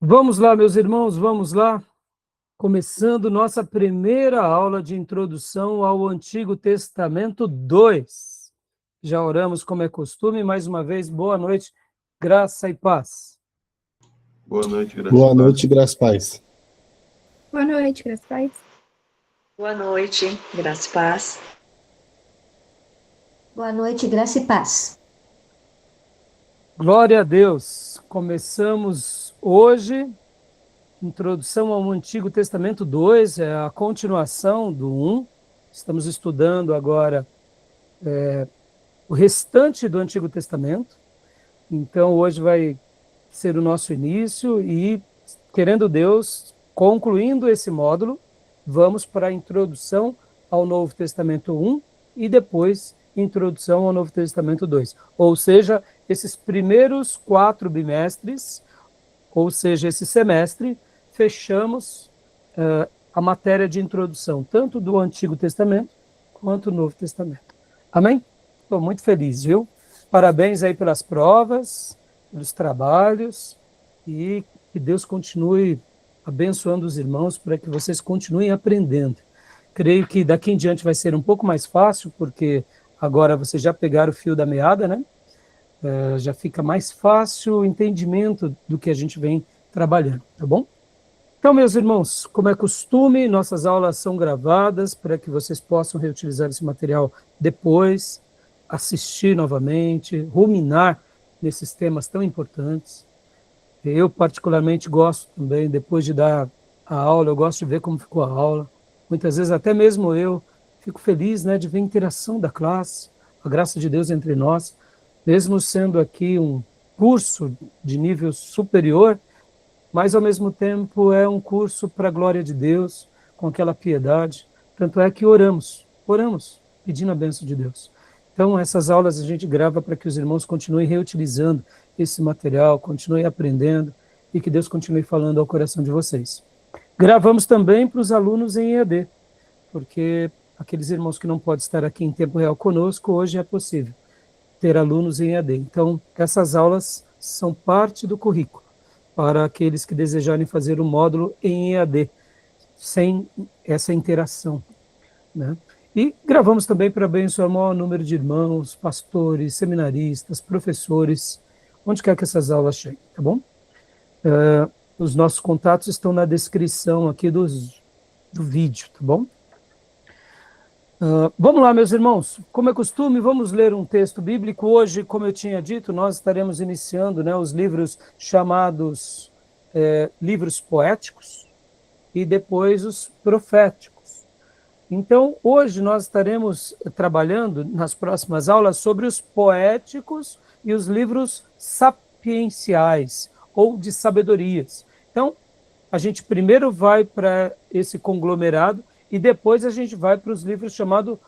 Vamos lá, meus irmãos, vamos lá. Começando nossa primeira aula de introdução ao Antigo Testamento 2. Já oramos como é costume, mais uma vez, boa noite, graça e paz. Boa noite, graça Boa e paz. noite, graça e paz. Boa noite, graça e paz. Boa noite, graça e paz. Boa noite, graça e paz. Glória a Deus. Começamos hoje, introdução ao Antigo Testamento 2, é a continuação do 1. Estamos estudando agora o restante do Antigo Testamento. Então, hoje vai ser o nosso início e, querendo Deus, concluindo esse módulo, vamos para a introdução ao Novo Testamento 1 e depois introdução ao Novo Testamento 2. Ou seja, esses primeiros 4 bimestres, ou seja, esse semestre, fechamos a matéria de introdução, tanto do Antigo Testamento quanto do Novo Testamento. Amém? Estou muito feliz, viu? Parabéns aí pelas provas, pelos trabalhos, e que Deus continue abençoando os irmãos para que vocês continuem aprendendo. Creio que daqui em diante vai ser um pouco mais fácil, porque agora vocês já pegaram o fio da meada, né? Já fica mais fácil o entendimento do que a gente vem trabalhando, tá bom? Então, meus irmãos, como é costume, nossas aulas são gravadas para que vocês possam reutilizar esse material depois, assistir novamente, ruminar nesses temas tão importantes. Eu, particularmente, gosto também, depois de dar a aula, eu gosto de ver como ficou a aula. Muitas vezes, até mesmo eu, fico feliz, né, de ver a interação da classe, a graça de Deus entre nós, mesmo sendo aqui um curso de nível superior, mas, ao mesmo tempo, é um curso para a glória de Deus, com aquela piedade. Tanto é que oramos, pedindo a bênção de Deus. Então, essas aulas a gente grava para que os irmãos continuem reutilizando esse material, continuem aprendendo e que Deus continue falando ao coração de vocês. Gravamos também para os alunos em EAD, porque aqueles irmãos que não podem estar aqui em tempo real conosco, hoje é possível ter alunos em EAD. Então, essas aulas são parte do currículo para aqueles que desejarem fazer o módulo em EAD, sem essa interação, né? E gravamos também para abençoar o maior número de irmãos, pastores, seminaristas, professores, onde quer que essas aulas cheguem, tá bom? Os nossos contatos estão na descrição aqui do vídeo, tá bom? Vamos lá, meus irmãos, como é costume, vamos ler um texto bíblico. Hoje, como eu tinha dito, nós estaremos iniciando, né, os livros chamados livros poéticos e depois os proféticos. Então, hoje nós estaremos trabalhando nas próximas aulas sobre os poéticos e os livros sapienciais, ou de sabedorias. Então, a gente primeiro vai para esse conglomerado e depois a gente vai para os livros chamados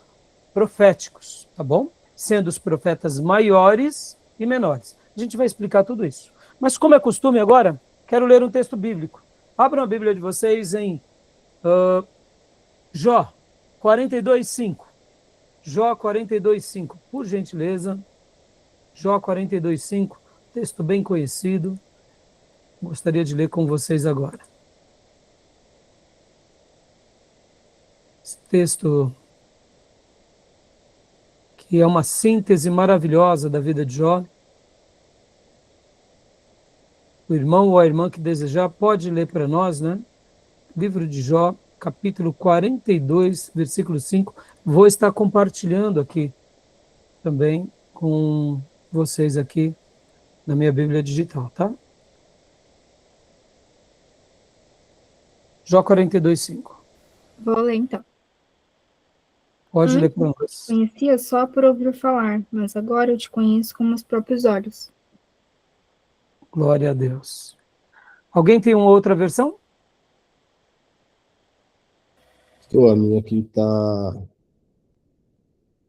proféticos, tá bom? Sendo os profetas maiores e menores. A gente vai explicar tudo isso. Mas, como é costume agora, quero ler um texto bíblico. Abram a Bíblia de vocês em Jó 42:5. Jó 42:5, por gentileza. Jó 42:5, texto bem conhecido. Gostaria de ler com vocês agora. Esse texto que é uma síntese maravilhosa da vida de Jó. O irmão ou a irmã que desejar pode ler para nós, né? Livro de Jó, capítulo 42, versículo 5. Vou estar compartilhando aqui também com vocês aqui na minha Bíblia digital, tá? Jó 42:5. Vou ler então. Pode ler para nós. Conhecia só por ouvir falar, mas agora eu te conheço com meus próprios olhos. Glória a Deus. Alguém tem uma outra versão? A minha aqui tá...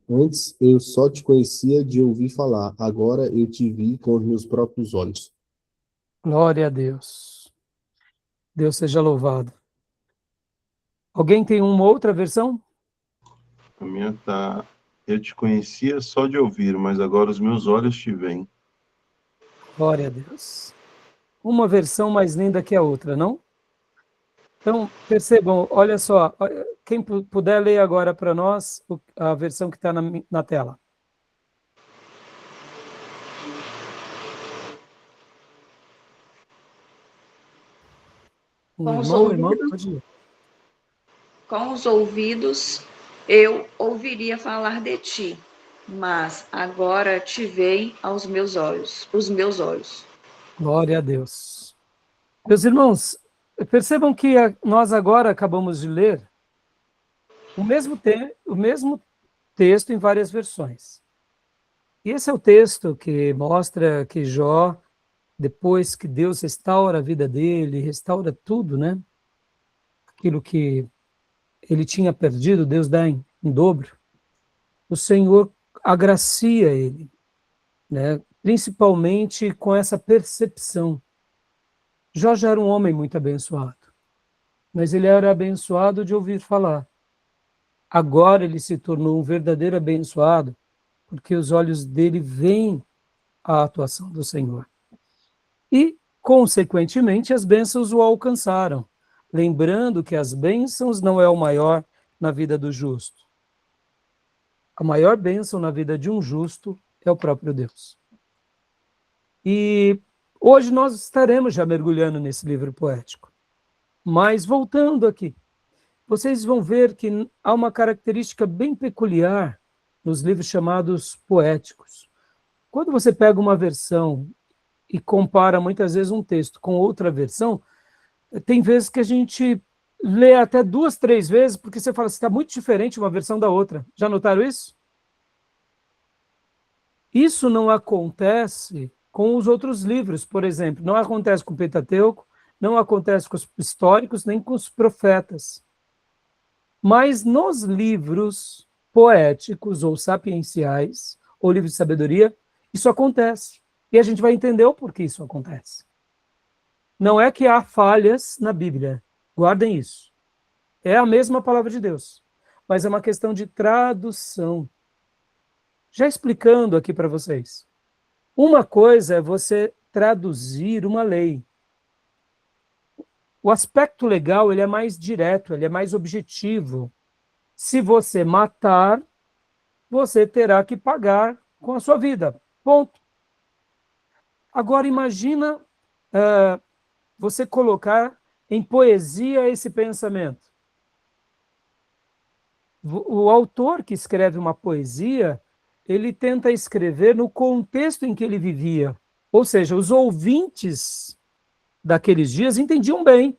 Antes eu só te conhecia de ouvir falar, agora eu te vi com os meus próprios olhos. Glória a Deus. Deus seja louvado. Alguém tem uma outra versão? A minha tá... Eu te conhecia só de ouvir, mas agora os meus olhos te veem. Glória a Deus. uma versão mais linda que a outra, não? Então, percebam, olha só, quem puder ler agora para nós a versão que está na tela. Com os Irmão, ouvidos, pode ir. com os ouvidos eu ouviria falar de ti, mas agora te veem aos meus olhos, os meus olhos. Glória a Deus. Meus irmãos, percebam que nós agora acabamos de ler o mesmo texto em várias versões. E esse é o texto que mostra que Jó, depois que Deus restaura a vida dele, restaura tudo, né? Aquilo que ele tinha perdido, Deus dá em dobro. O Senhor agracia ele, né? Principalmente com essa percepção. Jó já era um homem muito abençoado, mas ele era abençoado de ouvir falar. Agora ele se tornou um verdadeiro abençoado, porque os olhos dele veem a atuação do Senhor. E, consequentemente, as bênçãos o alcançaram, lembrando que as bênçãos não é o maior na vida do justo. A maior bênção na vida de um justo é o próprio Deus. E hoje nós estaremos já mergulhando nesse livro poético. Mas, voltando aqui, vocês vão ver que há uma característica bem peculiar nos livros chamados poéticos. Quando você pega uma versão e compara muitas vezes um texto com outra versão, tem vezes que a gente lê até 2, 3 vezes, porque você fala assim, está muito diferente uma versão da outra. Já notaram isso? Isso não acontece com os outros livros, por exemplo. Não acontece com o Pentateuco, não acontece com os históricos, nem com os profetas. Mas nos livros poéticos ou sapienciais, ou livros de sabedoria, isso acontece. E a gente vai entender o porquê isso acontece. Não é que há falhas na Bíblia, guardem isso. É a mesma palavra de Deus, mas é uma questão de tradução. Já explicando aqui para vocês. Uma coisa é você traduzir uma lei. O aspecto legal, ele é mais direto, ele é mais objetivo. Se você matar, você terá que pagar com a sua vida. Ponto. Agora, imagina você colocar em poesia esse pensamento. O autor que escreve uma poesia, ele tenta escrever no contexto em que ele vivia. Ou seja, os ouvintes daqueles dias entendiam bem.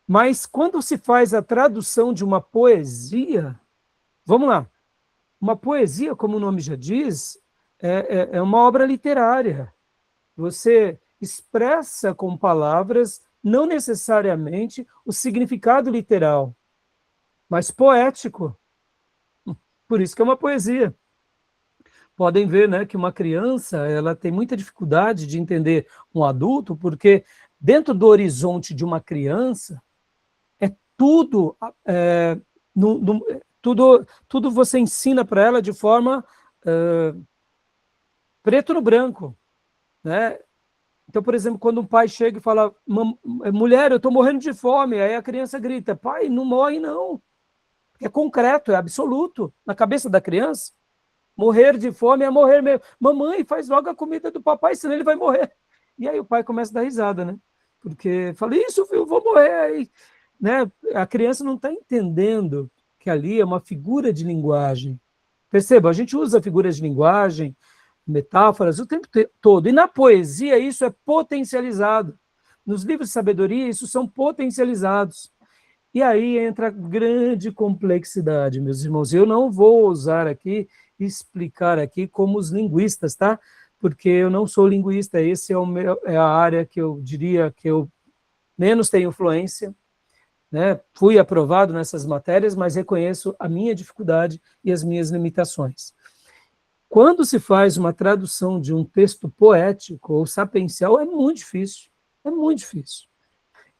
Mas quando se faz a tradução de uma poesia, vamos lá, uma poesia, como o nome já diz, é uma obra literária. Você expressa com palavras, não necessariamente o significado literal, mas poético. Por isso que é uma poesia. Podem ver, né, que uma criança ela tem muita dificuldade de entender um adulto, porque dentro do horizonte de uma criança, tudo, tudo você ensina para ela de forma preto no branco, né? Então, por exemplo, quando um pai chega e fala, mulher, eu estou morrendo de fome, aí a criança grita, pai, não morre não. É concreto, é absoluto. Na cabeça da criança, morrer de fome é morrer mesmo. Mamãe, faz logo a comida do papai, senão ele vai morrer. E aí o pai começa a dar risada, né? Porque fala, isso, filho, eu vou morrer. Aí, né? A criança não está entendendo que ali é uma figura de linguagem. Perceba, a gente usa figuras de linguagem, metáforas o tempo todo. E na poesia isso é potencializado. Nos livros de sabedoria isso são potencializados. E aí entra a grande complexidade, meus irmãos. Eu não vou ousar aqui explicar aqui como os linguistas, tá? Porque eu não sou linguista, esse é a área que eu diria que eu menos tenho influência, né? Fui aprovado nessas matérias, mas reconheço a minha dificuldade e as minhas limitações. Quando se faz uma tradução de um texto poético ou sapiencial, é muito difícil, é muito difícil.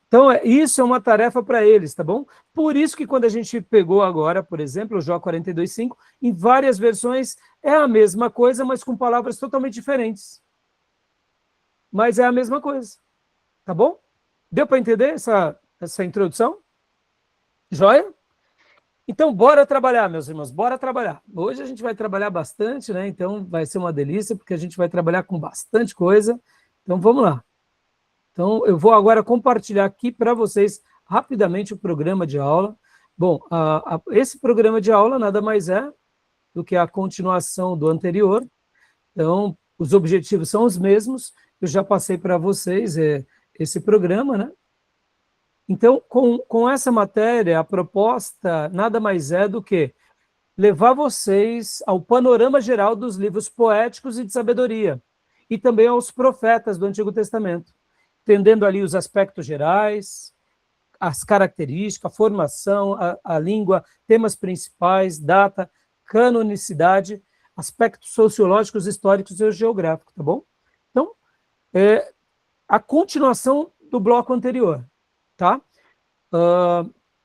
Então, isso é uma tarefa para eles, tá bom? Por isso que quando a gente pegou agora, por exemplo, o Jó 42:5, em várias versões é a mesma coisa, mas com palavras totalmente diferentes. mas é a mesma coisa. Tá bom? Deu para entender essa introdução? Joia? Então, bora trabalhar, meus irmãos, bora trabalhar. Hoje a gente vai trabalhar bastante, né? Então, vai ser uma delícia, porque a gente vai trabalhar com bastante coisa. Então, vamos lá. Então, eu vou agora compartilhar aqui para vocês rapidamente o programa de aula. Bom, esse programa de aula nada mais é do que a continuação do anterior. Então, os objetivos são os mesmos. Eu já passei para vocês esse programa, né? Então, com essa matéria, a proposta nada mais é do que levar vocês ao panorama geral dos livros poéticos e de sabedoria, e também aos profetas do Antigo Testamento, entendendo ali os aspectos gerais, as características, a formação, a língua, temas principais, data, canonicidade, aspectos sociológicos, históricos e geográficos, tá bom? Então, a continuação do bloco anterior, tá?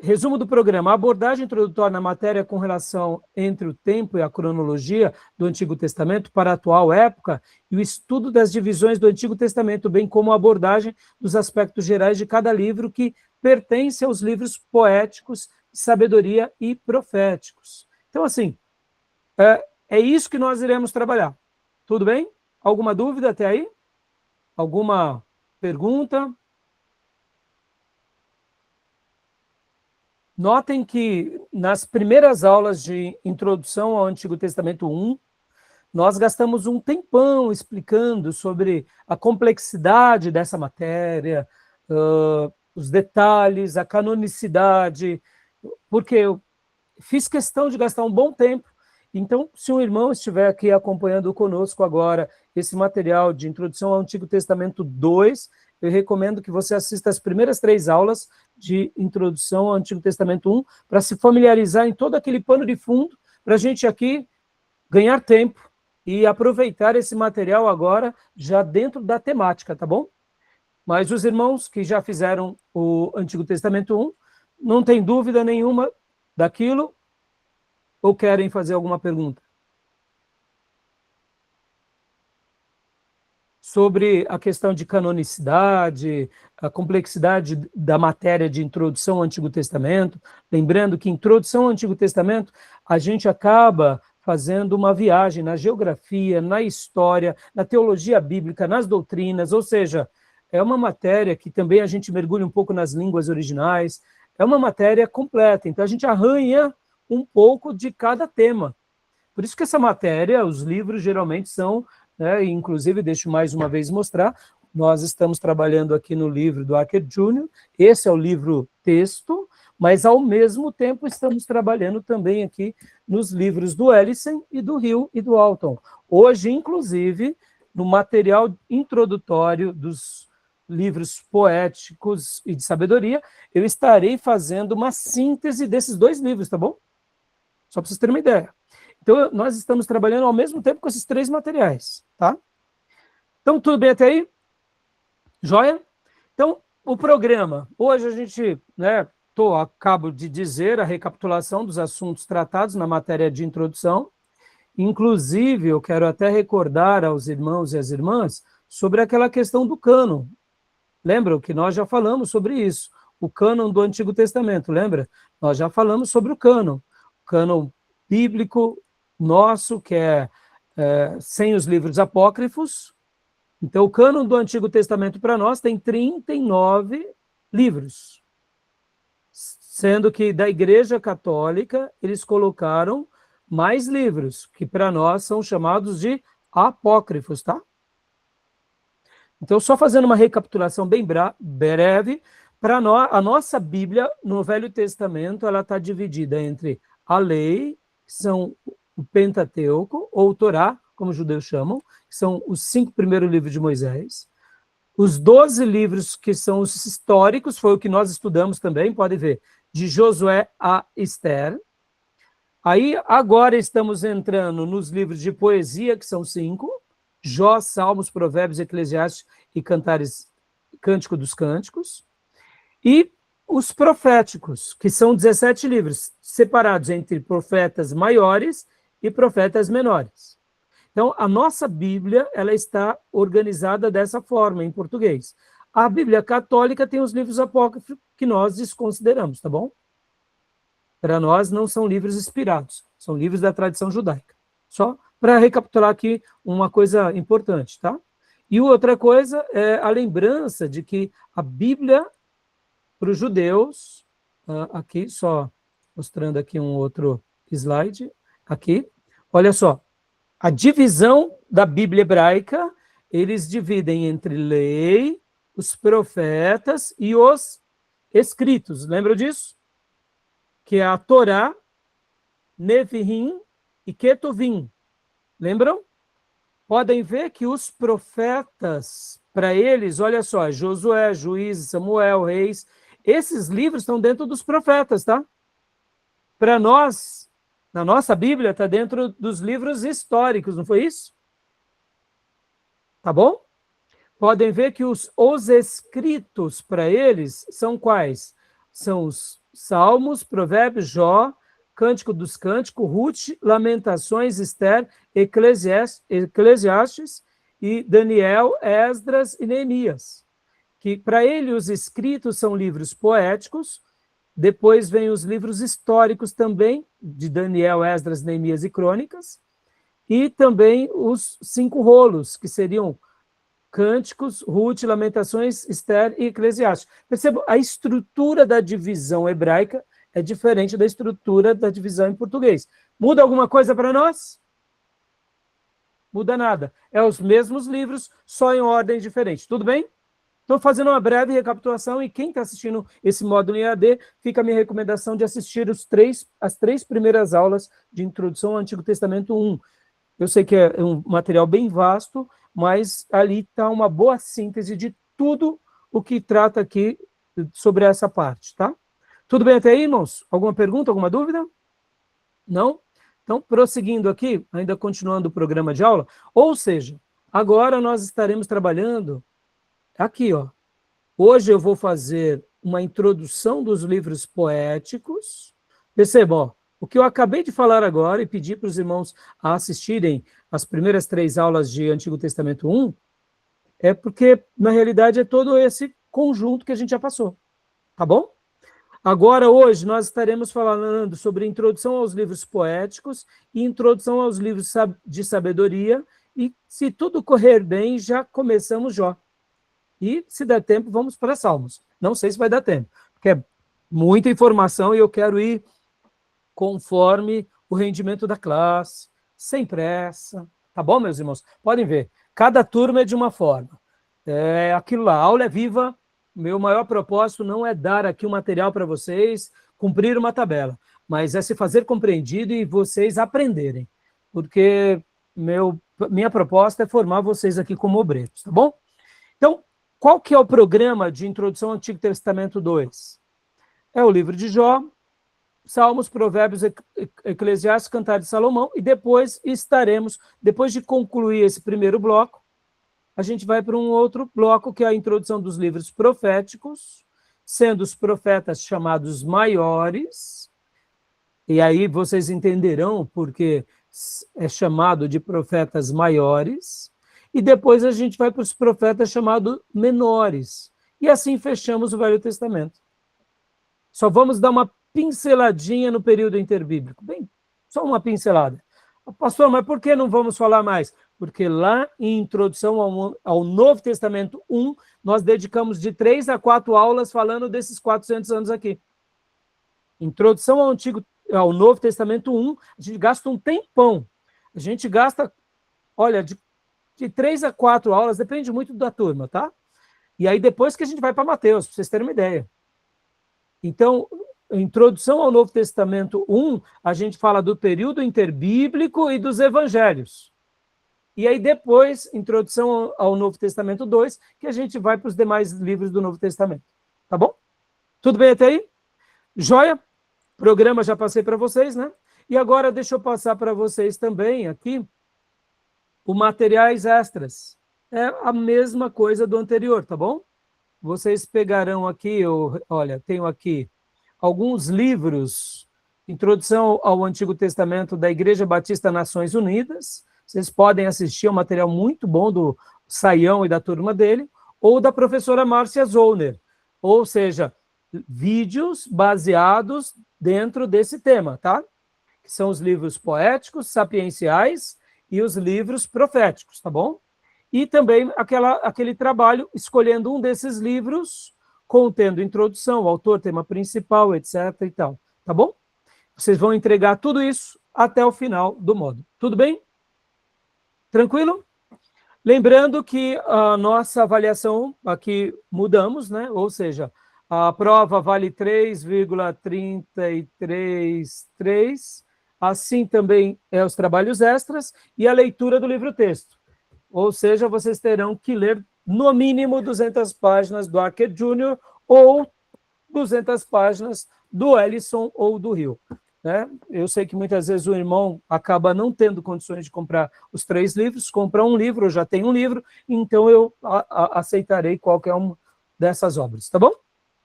Resumo do programa. A abordagem introdutória na matéria com relação entre o tempo e a cronologia do Antigo Testamento para a atual época e o estudo das divisões do Antigo Testamento, bem como a abordagem dos aspectos gerais de cada livro que pertence aos livros poéticos, de sabedoria e proféticos. Então, assim, é isso que nós iremos trabalhar. Tudo bem? Alguma dúvida até aí? Alguma pergunta? Notem que nas primeiras aulas de Introdução ao Antigo Testamento 1, nós gastamos um tempão explicando sobre a complexidade dessa matéria, os detalhes, a canonicidade, porque eu fiz questão de gastar um bom tempo. Então, se um irmão estiver aqui acompanhando conosco agora esse material de Introdução ao Antigo Testamento 2, eu recomendo que você assista as primeiras 3 aulas de Introdução ao Antigo Testamento 1, para se familiarizar em todo aquele pano de fundo, para a gente aqui ganhar tempo e aproveitar esse material agora, já dentro da temática, tá bom? Mas os irmãos que já fizeram o Antigo Testamento 1, não tem dúvida nenhuma daquilo, ou querem fazer alguma pergunta? Sobre a questão de canonicidade, a complexidade da matéria de introdução ao Antigo Testamento. Lembrando que introdução ao Antigo Testamento, a gente acaba fazendo uma viagem na geografia, na história, na teologia bíblica, nas doutrinas, ou seja, é uma matéria que também a gente mergulha um pouco nas línguas originais, é uma matéria completa, então a gente arranha um pouco de cada tema. Por isso que essa matéria, os livros geralmente são, inclusive, deixo mais uma vez mostrar, nós estamos trabalhando aqui no livro do Acker Júnior, esse é o livro texto, mas ao mesmo tempo estamos trabalhando também aqui nos livros do Ellison e do Hill e do Alton. Hoje, inclusive, no material introdutório dos livros poéticos e de sabedoria, eu estarei fazendo uma síntese desses 2 livros, tá bom? Só para vocês terem uma ideia. Então, nós estamos trabalhando ao mesmo tempo com esses 3 materiais, tá? Então, tudo bem até aí? Joia? Então, o programa. Hoje a gente, acabo de dizer a recapitulação dos assuntos tratados na matéria de introdução. Inclusive, eu quero até recordar aos irmãos e às irmãs sobre aquela questão do cânon. Lembram que nós já falamos sobre isso? O cânon do Antigo Testamento, lembra? Nós já falamos sobre o cânon bíblico nosso, que é sem os livros apócrifos. Então, o cânon do Antigo Testamento para nós tem 39 livros, sendo que da Igreja Católica eles colocaram mais livros, que para nós são chamados de apócrifos, tá? Então, só fazendo uma recapitulação bem breve, para nós, a nossa Bíblia, no Velho Testamento, ela está dividida entre a lei, que são o Pentateuco, ou o Torá, como os judeus chamam, que são os 5 primeiros livros de Moisés. Os 12 livros que são os históricos, foi o que nós estudamos também, pode ver, de Josué a Esther. Aí, agora estamos entrando nos livros de poesia, que são 5, Jó, Salmos, Provérbios, Eclesiastes e Cântico dos Cânticos. E os proféticos, que são 17 livros, separados entre profetas maiores e profetas menores. Então, a nossa Bíblia, ela está organizada dessa forma, em português. A Bíblia católica tem os livros apócrifos que nós desconsideramos, tá bom? Para nós, não são livros inspirados, são livros da tradição judaica. Só para recapitular aqui uma coisa importante, tá? E outra coisa é a lembrança de que a Bíblia, para os judeus, aqui, só mostrando aqui um outro slide, aqui, olha só, a divisão da Bíblia hebraica, eles dividem entre lei, os profetas e os escritos, lembra disso? Que é a Torá, Neviim e Ketuvim, lembram? Podem ver que os profetas, para eles, olha só, Josué, Juízes, Samuel, Reis, esses livros estão dentro dos profetas, tá? Para nós, na nossa Bíblia, está dentro dos livros históricos, não foi isso? Tá bom? Podem ver que os escritos para eles são quais? São os Salmos, Provérbios, Jó, Cântico dos Cânticos, Ruth, Lamentações, Esther, Eclesiastes e Daniel, Esdras e Neemias. Que para ele os escritos são livros poéticos, depois vem os livros históricos também, de Daniel, Esdras, Neemias e Crônicas, e também os 5 rolos, que seriam Cânticos, Ruth, Lamentações, Esther e Eclesiastes. Percebam, a estrutura da divisão hebraica é diferente da estrutura da divisão em português. Muda alguma coisa para nós? Muda nada. É os mesmos livros, só em ordem diferente. Tudo bem? Estou fazendo uma breve recapitulação e quem está assistindo esse módulo em EAD, fica a minha recomendação de assistir as 3 primeiras aulas de Introdução ao Antigo Testamento 1. Eu sei que é um material bem vasto, mas ali está uma boa síntese de tudo o que trata aqui sobre essa parte, tá? Tudo bem até aí, irmãos? Alguma pergunta, alguma dúvida? Não? Então, prosseguindo aqui, ainda continuando o programa de aula, ou seja, agora nós estaremos trabalhando aqui, ó. Hoje eu vou fazer uma introdução dos livros poéticos. Percebam, ó, o que eu acabei de falar agora e pedir para os irmãos a assistirem as primeiras 3 aulas de Antigo Testamento 1, é porque, na realidade, é todo esse conjunto que a gente já passou. Tá bom? Agora, hoje, nós estaremos falando sobre introdução aos livros poéticos e introdução aos livros de sabedoria, e, se tudo correr bem, já começamos Jó. E, se der tempo, vamos para Salmos. Não sei se vai dar tempo, porque é muita informação e eu quero ir conforme o rendimento da classe, sem pressa. Tá bom, meus irmãos? Podem ver, cada turma é de uma forma. É aquilo lá, a aula é viva. Meu maior propósito não é dar aqui um material para vocês, cumprir uma tabela, mas é se fazer compreendido e vocês aprenderem, porque minha proposta é formar vocês aqui como obreiros, tá bom? Então, qual que é o programa de Introdução ao Antigo Testamento 2? É o livro de Jó, Salmos, Provérbios, Eclesiastes, Cantares de Salomão, e depois depois de concluir esse primeiro bloco, a gente vai para um outro bloco, que é a introdução dos livros proféticos, sendo os profetas chamados maiores, e aí vocês entenderão porque é chamado de profetas maiores, e depois a gente vai para os profetas chamados menores, e assim fechamos o Velho Testamento. Só vamos dar uma pinceladinha no período interbíblico, bem, só uma pincelada. Pastor, mas por que não vamos falar mais? Porque lá em Introdução ao Novo Testamento 1, nós dedicamos de 3 a 4 aulas falando desses 400 anos aqui. Introdução ao Novo Testamento 1, a gente gasta um tempão. A gente gasta, olha, de 3 a 4 aulas, depende muito da turma, tá? E aí depois que a gente vai para Mateus, para vocês terem uma ideia. Então, Introdução ao Novo Testamento 1, a gente fala do período interbíblico e dos evangelhos. E aí depois, Introdução ao Novo Testamento 2, que a gente vai para os demais livros do Novo Testamento. Tá bom? Tudo bem até aí? Joia? Programa já passei para vocês, né? E agora deixa eu passar para vocês também aqui o materiais extras. É a mesma coisa do anterior, tá bom? Vocês pegarão aqui, olha, tenho aqui alguns livros, Introdução ao Antigo Testamento da Igreja Batista Nações Unidas, Vocês podem assistir um material muito bom do Saião e da turma dele, ou da professora Márcia Zollner, ou seja, vídeos baseados dentro desse tema, tá? Que são os livros poéticos, sapienciais e os livros proféticos, tá bom? E também aquele trabalho escolhendo um desses livros, contendo introdução, autor, tema principal, etc. e tal, tá bom? Vocês vão entregar tudo isso até o final do módulo. Tudo bem? Tranquilo? Lembrando que a nossa avaliação aqui mudamos, né? Ou seja, a prova vale 3,333, assim também os trabalhos extras e a leitura do livro-texto. Ou seja, vocês terão que ler no mínimo 200 páginas do Archer Júnior ou 200 páginas do Ellison ou do Rio. Né? Eu sei que muitas vezes o irmão acaba não tendo condições de comprar os 3 livros, compra um livro, eu já tenho um livro, então eu aceitarei qualquer uma dessas obras, tá bom?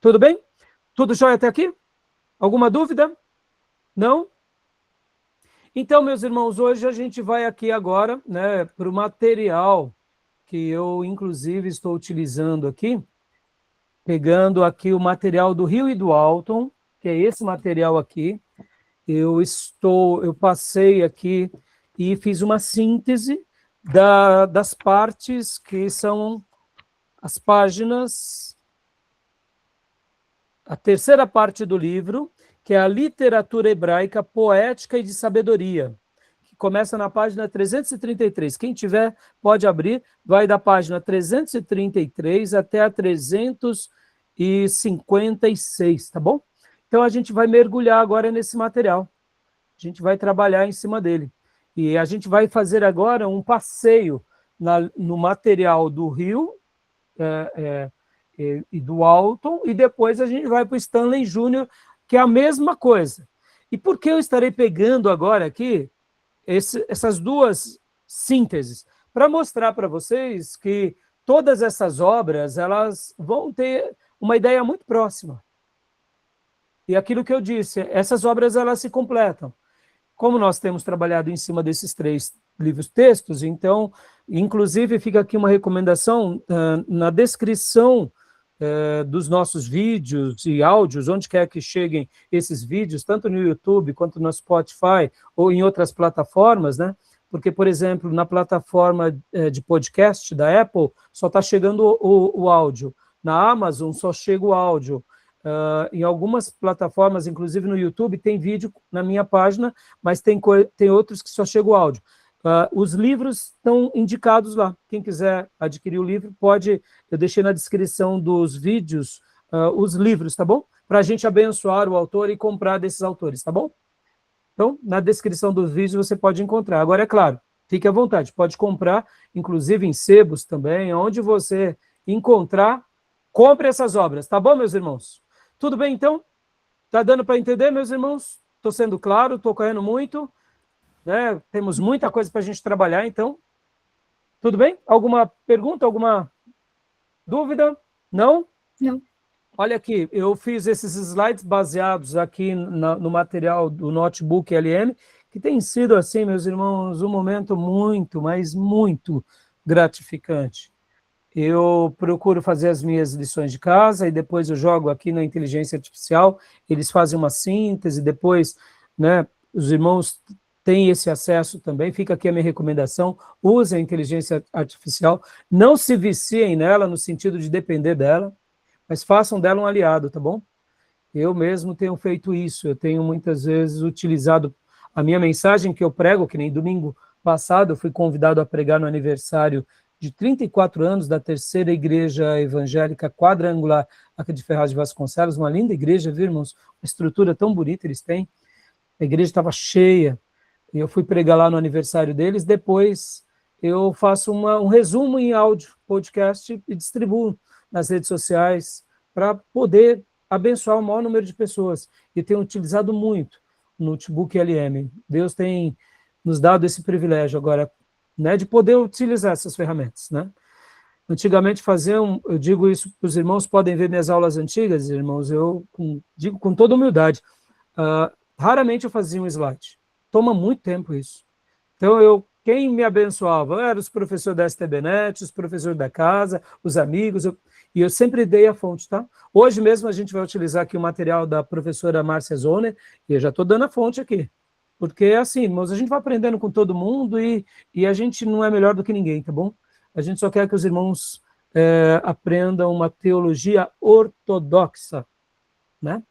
Tudo bem? Tudo jóia até aqui? Alguma dúvida? Não? Então, meus irmãos, hoje a gente vai aqui agora, né, para o material que eu, inclusive, estou utilizando aqui, pegando aqui o material do Rio e do Alton, que é esse material aqui. Eu passei aqui e fiz uma síntese das partes que são as páginas, a terceira parte do livro, que é a literatura hebraica poética e de sabedoria, que começa na página 333. Quem tiver, pode abrir, vai da página 333 até a 356, tá bom? Então, a gente vai mergulhar agora nesse material. A gente vai trabalhar em cima dele. E a gente vai fazer agora um passeio no material do Rio e do Alton, e depois a gente vai para o Stanley Júnior, que é a mesma coisa. E por que eu estarei pegando agora aqui essas duas sínteses? Para mostrar para vocês que todas essas obras elas vão ter uma ideia muito próxima. E aquilo que eu disse, essas obras elas se completam. Como nós temos trabalhado em cima desses 3 livros-textos, então, inclusive, fica aqui uma recomendação na descrição dos nossos vídeos e áudios, onde quer que cheguem esses vídeos, tanto no YouTube, quanto no Spotify, ou em outras plataformas, né? Porque, por exemplo, na plataforma de podcast da Apple, só está chegando o áudio. Na Amazon, só chega o áudio. Em algumas plataformas, inclusive no YouTube, tem vídeo na minha página, mas tem outros que só chega o áudio. Os livros estão indicados lá. Quem quiser adquirir o livro, pode... Eu deixei na descrição dos vídeos os livros, tá bom? Para a gente abençoar o autor e comprar desses autores, tá bom? Então, na descrição dos vídeos você pode encontrar. Agora, é claro, fique à vontade, pode comprar, inclusive em sebos também, onde você encontrar, compre essas obras, tá bom, meus irmãos? Tudo bem, então? Tá dando para entender, meus irmãos? Estou sendo claro, estou correndo muito, né? Temos muita coisa para a gente trabalhar, então. Tudo bem? Alguma pergunta, alguma dúvida? Não? Não. Olha aqui, eu fiz esses slides baseados aqui no material do Notebook LM, que tem sido, assim, meus irmãos, um momento muito, mas muito gratificante. Eu procuro fazer as minhas lições de casa e depois eu jogo aqui na inteligência artificial, eles fazem uma síntese, depois, né, os irmãos têm esse acesso também, fica aqui a minha recomendação, usem a inteligência artificial, não se viciem nela no sentido de depender dela, mas façam dela um aliado, tá bom? Eu mesmo tenho feito isso, eu tenho muitas vezes utilizado a minha mensagem que eu prego, que nem domingo passado eu fui convidado a pregar no aniversário de 34 anos da terceira igreja evangélica quadrangular aqui de Ferraz de Vasconcelos, uma linda igreja, viu, irmãos? Uma estrutura tão bonita eles têm. A igreja estava cheia, e eu fui pregar lá no aniversário deles, depois eu faço um resumo em áudio, podcast, e distribuo nas redes sociais para poder abençoar o maior número de pessoas. E tenho utilizado muito o Notebook LM. Deus tem nos dado esse privilégio agora, né, de poder utilizar essas ferramentas, né? Antigamente eu digo isso para os irmãos, podem ver minhas aulas antigas, irmãos, eu digo com toda humildade, raramente eu fazia um slide, toma muito tempo isso. Então eu Quem me abençoava? Eram os professores da STBnet, os professores da casa, os amigos, e eu sempre dei a fonte, tá? Hoje mesmo a gente vai utilizar aqui o material da professora Márcia Zoner, e eu já estou dando a fonte aqui. Porque é assim, irmãos, a gente vai aprendendo com todo mundo e a gente não é melhor do que ninguém, tá bom? A gente só quer que os irmãos aprendam uma teologia ortodoxa, né?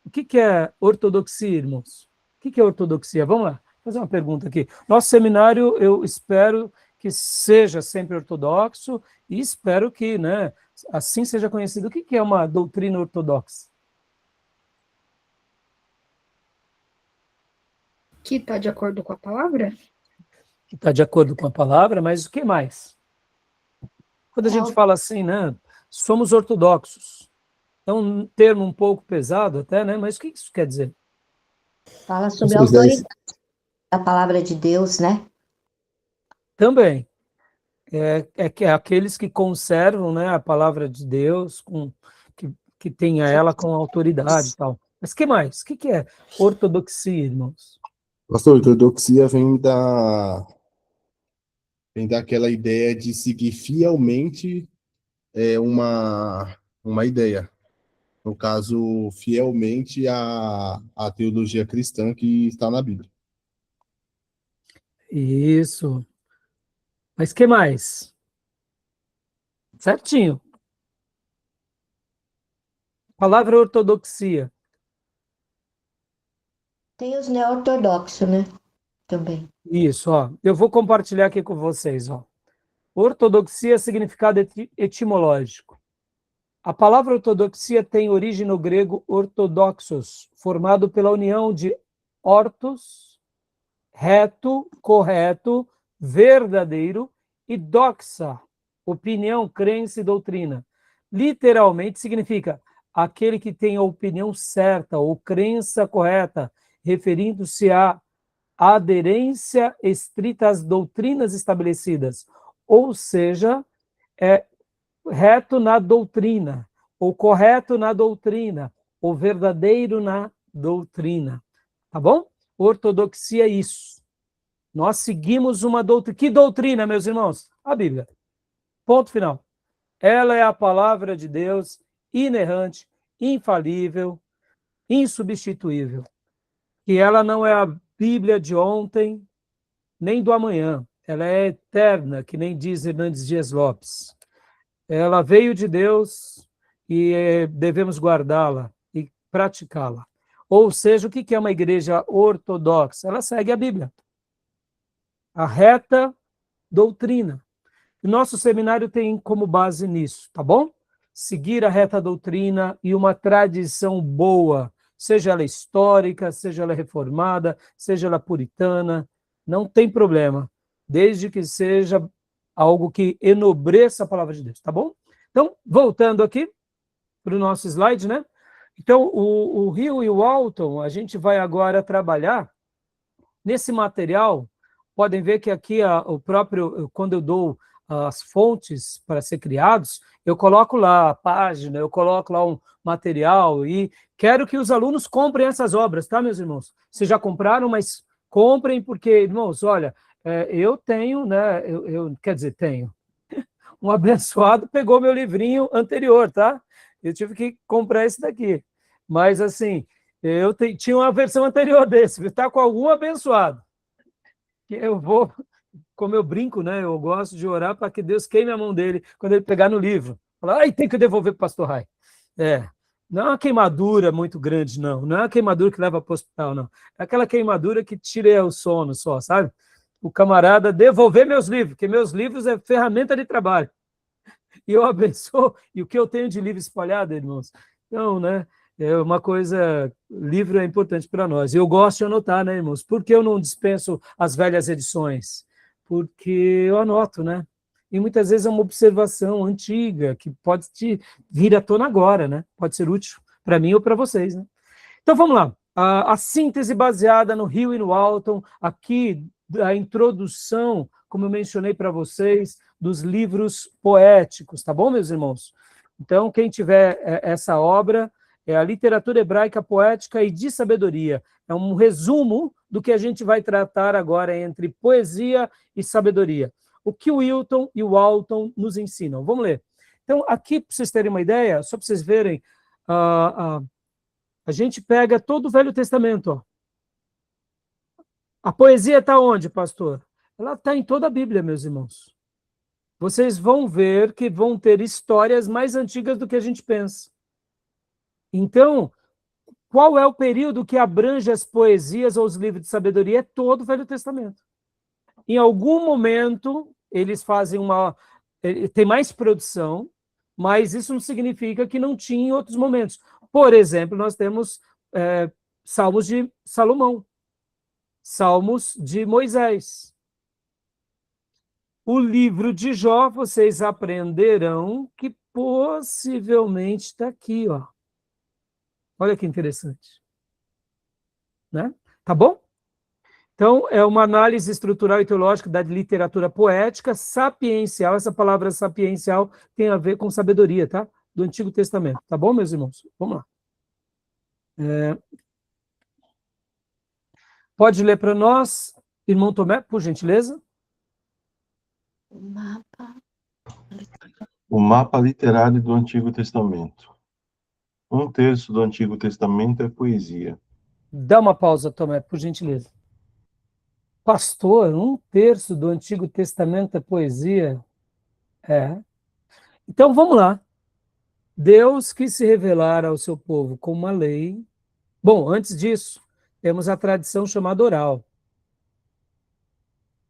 O que é ortodoxia, irmãos? O que é ortodoxia? Vamos lá, fazer uma pergunta aqui. Nosso seminário, eu espero que seja sempre ortodoxo e espero que, né, assim seja conhecido. O que é uma doutrina ortodoxa? Que está de acordo com a palavra? Que está de acordo com a palavra, mas o que mais? Quando a gente fala assim, né, somos ortodoxos, é um termo um pouco pesado até, né, mas o que isso quer dizer? Fala sobre a autoridade da palavra de Deus, né? Também. Que é aqueles que conservam, né, a palavra de Deus, que tenha ela com autoridade e tal. Mas o que mais? O que é ortodoxia, irmãos? Pastor, ortodoxia vem daquela ideia de seguir fielmente uma ideia. No caso, fielmente a teologia cristã que está na Bíblia. Isso. Mas o que mais? Certinho. Palavra ortodoxia. Tem os neo-ortodoxos, né? Também. Isso, ó. Eu vou compartilhar aqui com vocês, ó. Ortodoxia, significado etimológico. A palavra ortodoxia tem origem no grego ortodoxos, formado pela união de ortos, reto, correto, verdadeiro, e doxa, opinião, crença e doutrina. Literalmente significa aquele que tem a opinião certa ou crença correta, referindo-se à aderência estrita às doutrinas estabelecidas, ou seja, é reto na doutrina, ou correto na doutrina, ou verdadeiro na doutrina. Tá bom? Ortodoxia é isso. Nós seguimos uma doutrina. Que doutrina, meus irmãos? A Bíblia. Ponto final. Ela é a palavra de Deus, inerrante, infalível, insubstituível. E ela não é a Bíblia de ontem, nem do amanhã. Ela é eterna, que nem diz Hernandes Dias Lopes. Ela veio de Deus e devemos guardá-la e praticá-la. Ou seja, o que é uma igreja ortodoxa? Ela segue a Bíblia. A reta doutrina. E nosso seminário tem como base nisso, tá bom? Seguir a reta doutrina e uma tradição boa, seja ela histórica, seja ela reformada, seja ela puritana, não tem problema, desde que seja algo que enobreça a palavra de Deus, tá bom? Então, voltando aqui para o nosso slide, né? Então, o Hill e o Walton, a gente vai agora trabalhar nesse material. Podem ver que aqui o próprio, quando eu dou as fontes para ser criados, eu coloco lá a página, eu coloco lá um material e quero que os alunos comprem essas obras, tá, meus irmãos? Vocês já compraram, mas comprem porque, irmãos, olha, eu tenho, né, quer dizer, tenho. Um abençoado pegou meu livrinho anterior, tá? Eu tive que comprar esse daqui. Mas, assim, eu tinha uma versão anterior desse, está com algum abençoado. Eu vou, como eu brinco, né? Eu gosto de orar para que Deus queime a mão dele quando ele pegar no livro. Falar, ai, tem que devolver para o pastor Rai. Não é uma queimadura muito grande, não. Não é uma queimadura que leva para o hospital, não. É aquela queimadura que tira o sono só, sabe? O camarada devolver meus livros, porque meus livros é ferramenta de trabalho. E eu abençoo. E o que eu tenho de livro espalhado, irmãos? Então, né? É uma coisa, livro é importante para nós. Eu gosto de anotar, né, irmãos? Por que eu não dispenso as velhas edições? Porque eu anoto, né? E muitas vezes é uma observação antiga que pode te vir à tona agora, né? Pode ser útil para mim ou para vocês, né? Então, vamos lá. A síntese baseada no Hill e no Walton, aqui a introdução, como eu mencionei para vocês, dos livros poéticos, tá bom, meus irmãos? Então, quem tiver essa obra, É a literatura hebraica poética e de sabedoria. É um resumo do que a gente vai tratar agora entre poesia e sabedoria. O que o Wilton e o Alton nos ensinam. Vamos ler. Então, aqui, para vocês terem uma ideia, só para vocês verem, a gente pega todo o Velho Testamento. Ó. A poesia está onde, pastor? Ela está em toda a Bíblia, meus irmãos. Vocês vão ver que vão ter histórias mais antigas do que a gente pensa. Então, qual é o período que abrange as poesias ou os livros de sabedoria? É todo o Velho Testamento. Em algum momento, eles fazem tem mais produção, mas isso não significa que não tinha em outros momentos. Por exemplo, nós temos Salmos de Salomão, Salmos de Moisés. O livro de Jó, vocês aprenderão que possivelmente está aqui, ó. Olha que interessante. Né? Tá bom? Então, é uma análise estrutural e teológica da literatura poética sapiencial. Essa palavra sapiencial tem a ver com sabedoria, tá? Do Antigo Testamento. Tá bom, meus irmãos? Vamos lá. Pode ler para nós, irmão Tomé, por gentileza? O mapa literário do Antigo Testamento. 1/3 do Antigo Testamento é poesia. Dá uma pausa, Tomé, por gentileza. Pastor, 1/3 do Antigo Testamento é poesia? É. Então, vamos lá. Deus quis se revelar ao seu povo com uma lei. Bom, antes disso, temos a tradição chamada oral,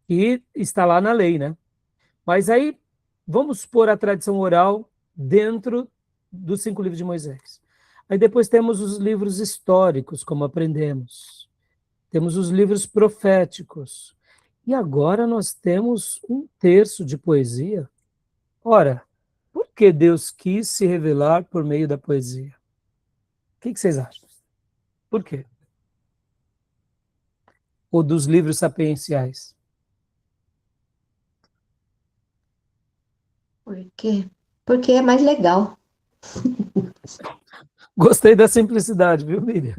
que está lá na lei, né? Mas aí, vamos pôr a tradição oral dentro dos 5 livros de Moisés. Aí depois temos os livros históricos, como aprendemos. Temos os livros proféticos. E agora nós temos 1/3 de poesia. Ora, por que Deus quis se revelar por meio da poesia? O que vocês acham? Por quê? Ou dos livros sapienciais? Por quê? Porque é mais legal. Gostei da simplicidade, viu, Miriam?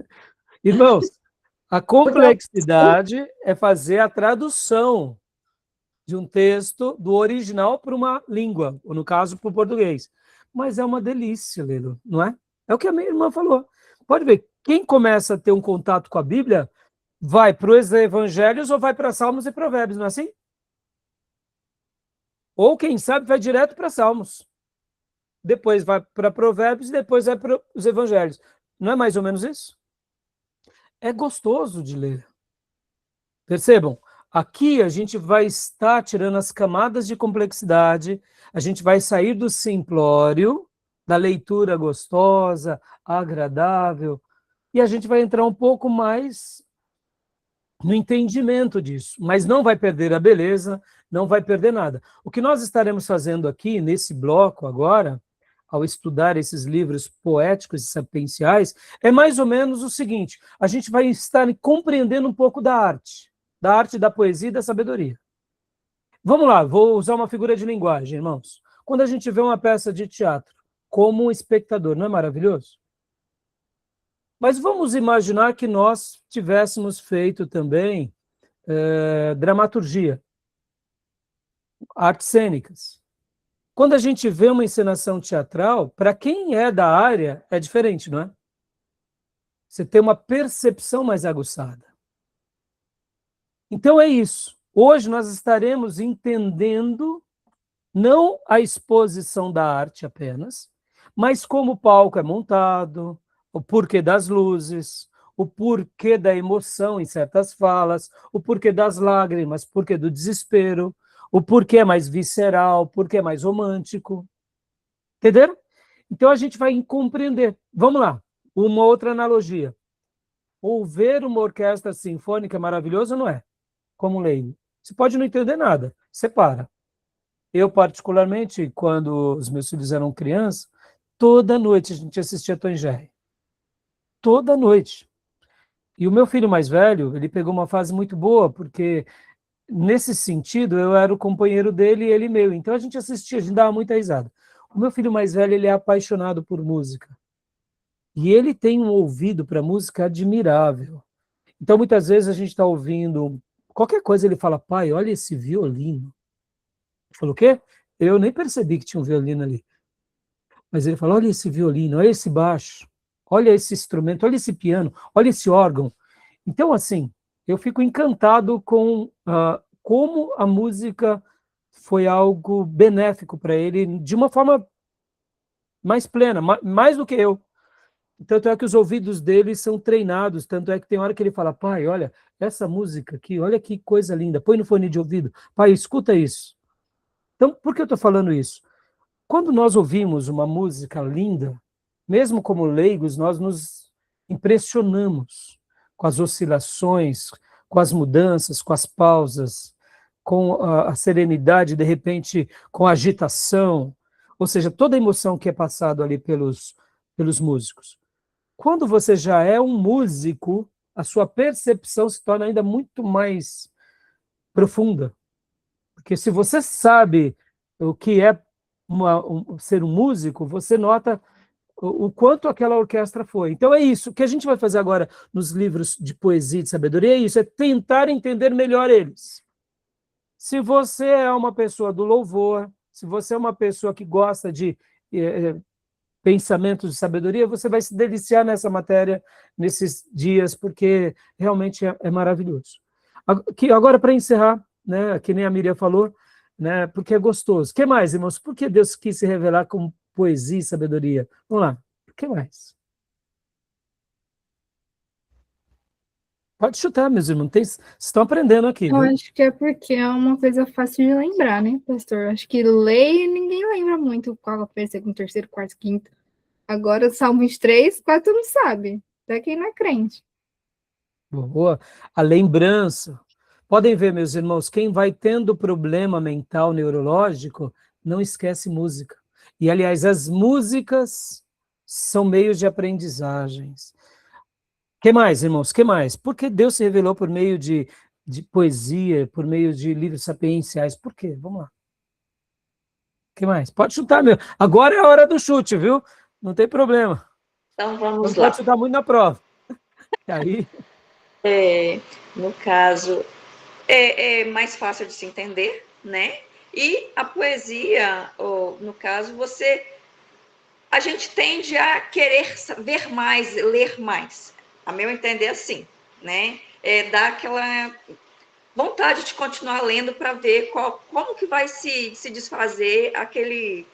Irmãos, a complexidade é fazer a tradução de um texto do original para uma língua, ou no caso, para o português. Mas é uma delícia lê-lo, não é? É o que a minha irmã falou. Pode ver, quem começa a ter um contato com a Bíblia, vai para os evangelhos ou vai para Salmos e Provérbios, não é assim? Ou, quem sabe, vai direto para Salmos. Depois vai para Provérbios e depois vai para os evangelhos. Não é mais ou menos isso? É gostoso de ler. Percebam? Aqui a gente vai estar tirando as camadas de complexidade, a gente vai sair do simplório, da leitura gostosa, agradável, e a gente vai entrar um pouco mais no entendimento disso, mas não vai perder a beleza, não vai perder nada. O que nós estaremos fazendo aqui, nesse bloco agora, ao estudar esses livros poéticos e sapienciais, é mais ou menos o seguinte: a gente vai estar compreendendo um pouco da arte da poesia e da sabedoria. Vamos lá, vou usar uma figura de linguagem, irmãos. Quando a gente vê uma peça de teatro, como um espectador, não é maravilhoso? Mas vamos imaginar que nós tivéssemos feito também dramaturgia, artes cênicas. Quando a gente vê uma encenação teatral, para quem é da área, é diferente, não é? Você tem uma percepção mais aguçada. Então é isso. Hoje nós estaremos entendendo não a exposição da arte apenas, mas como o palco é montado, o porquê das luzes, o porquê da emoção em certas falas, o porquê das lágrimas, o porquê do desespero, o porquê é mais visceral, o porquê é mais romântico. Entenderam? Então a gente vai compreender. Vamos lá, uma outra analogia. Ouvir uma orquestra sinfônica é maravilhoso, não é? Como leigo. Você pode não entender nada, separa. Eu, particularmente, quando os meus filhos eram crianças, toda noite a gente assistia Tom e Jerry. Toda noite. E o meu filho mais velho, ele pegou uma fase muito boa, porque nesse sentido eu era o companheiro dele e ele meu. Então a gente assistia, a gente dava muita risada. O meu filho mais velho, ele é apaixonado por música. E ele tem um ouvido para música admirável. Então, muitas vezes a gente está ouvindo qualquer coisa, ele fala, pai, olha esse violino. Falou, o quê? Eu nem percebi que tinha um violino ali. Mas ele falou, olha esse violino, olha esse baixo, olha esse instrumento, olha esse piano, olha esse órgão. Então, assim, eu fico encantado com como a música foi algo benéfico para ele, de uma forma mais plena, mais do que eu. Tanto é que os ouvidos dele são treinados, tanto é que tem hora que ele fala, pai, olha, essa música aqui, olha que coisa linda, põe no fone de ouvido, pai, escuta isso. Então, por que eu estou falando isso? Quando nós ouvimos uma música linda, mesmo como leigos, nós nos impressionamos com as oscilações, com as mudanças, com as pausas, com a serenidade, de repente, com a agitação, ou seja, toda a emoção que é passada ali pelos músicos. Quando você já é um músico, a sua percepção se torna ainda muito mais profunda. Porque se você sabe o que é ser um músico, você nota o quanto aquela orquestra foi. Então é isso. O que a gente vai fazer agora nos livros de poesia e de sabedoria é isso, é tentar entender melhor eles. Se você é uma pessoa do louvor, se você é uma pessoa que gosta de pensamentos de sabedoria, você vai se deliciar nessa matéria, nesses dias, porque realmente é maravilhoso. Agora, para encerrar, né, que nem a Miriam falou, né, porque é gostoso. O que mais, irmãos? Por que Deus quis se revelar com poesia e sabedoria? Vamos lá. O que mais? Pode chutar, meus irmãos. Vocês estão aprendendo aqui, Eu viu? acho que é porque é uma coisa fácil de lembrar, né, pastor? Acho que lei ninguém lembra muito qual é o primeiro, segundo, terceiro, quarto, quinto. Agora, Salmos 3, quase todo mundo sabe. Até quem não é crente. Boa. A lembrança. Podem ver, meus irmãos, quem vai tendo problema mental, neurológico, não esquece música. E, aliás, as músicas são meios de aprendizagens. O que mais, irmãos? O que mais? Por que Deus se revelou por meio de poesia, por meio de livros sapienciais? Por quê? Vamos lá. O que mais? Pode chutar, meu. Agora é a hora do chute, viu? Não tem problema. Então vamos Não lá. pode chutar muito na prova. E aí... No caso, é mais fácil de se entender, né? E a poesia, no caso, a gente tende a querer ver mais, ler mais. A meu entender, assim, né? Dá aquela vontade de continuar lendo para ver como que vai se desfazer aquela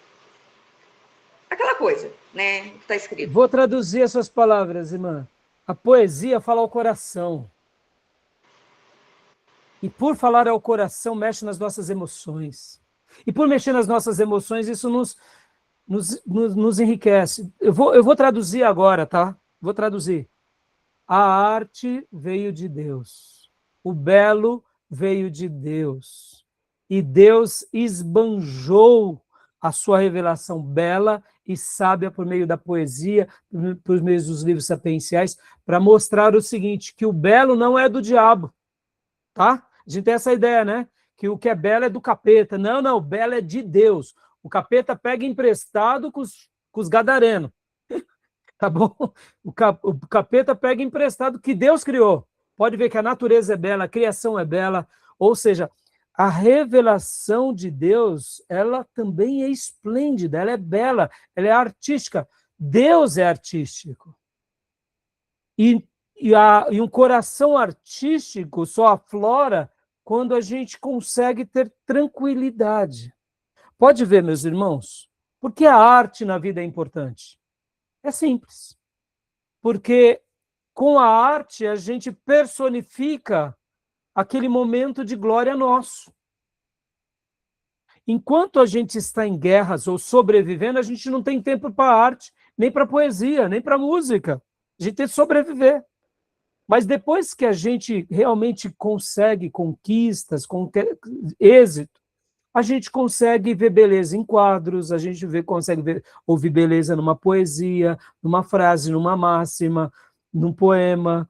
coisa, né? Que está escrito. Vou traduzir as suas palavras, irmã. A poesia fala ao coração. E por falar ao coração, mexe nas nossas emoções. E por mexer nas nossas emoções, isso nos enriquece. Eu vou traduzir agora, tá? Vou traduzir. A arte veio de Deus. O belo veio de Deus. E Deus esbanjou a sua revelação bela e sábia por meio da poesia, por meio dos livros sapienciais, para mostrar o seguinte, que o belo não é do diabo, tá? A gente tem essa ideia, né? Que o que é belo é do capeta. Não, o belo é de Deus. O capeta pega emprestado com os gadarenos. Tá bom? O capeta pega emprestado que Deus criou. Pode ver que a natureza é bela, a criação é bela. Ou seja, a revelação de Deus, ela também é esplêndida, ela é bela, ela é artística. Deus é artístico. E um coração artístico só aflora quando a gente consegue ter tranquilidade. Pode ver, meus irmãos, por que a arte na vida é importante? É simples. Porque com a arte a gente personifica aquele momento de glória nosso. Enquanto a gente está em guerras ou sobrevivendo, a gente não tem tempo para arte, nem para poesia, nem para música. A gente tem que sobreviver. Mas depois que a gente realmente consegue conquistas, êxito, a gente consegue ver beleza em quadros, a gente consegue ouvir beleza numa poesia, numa frase, numa máxima, num poema,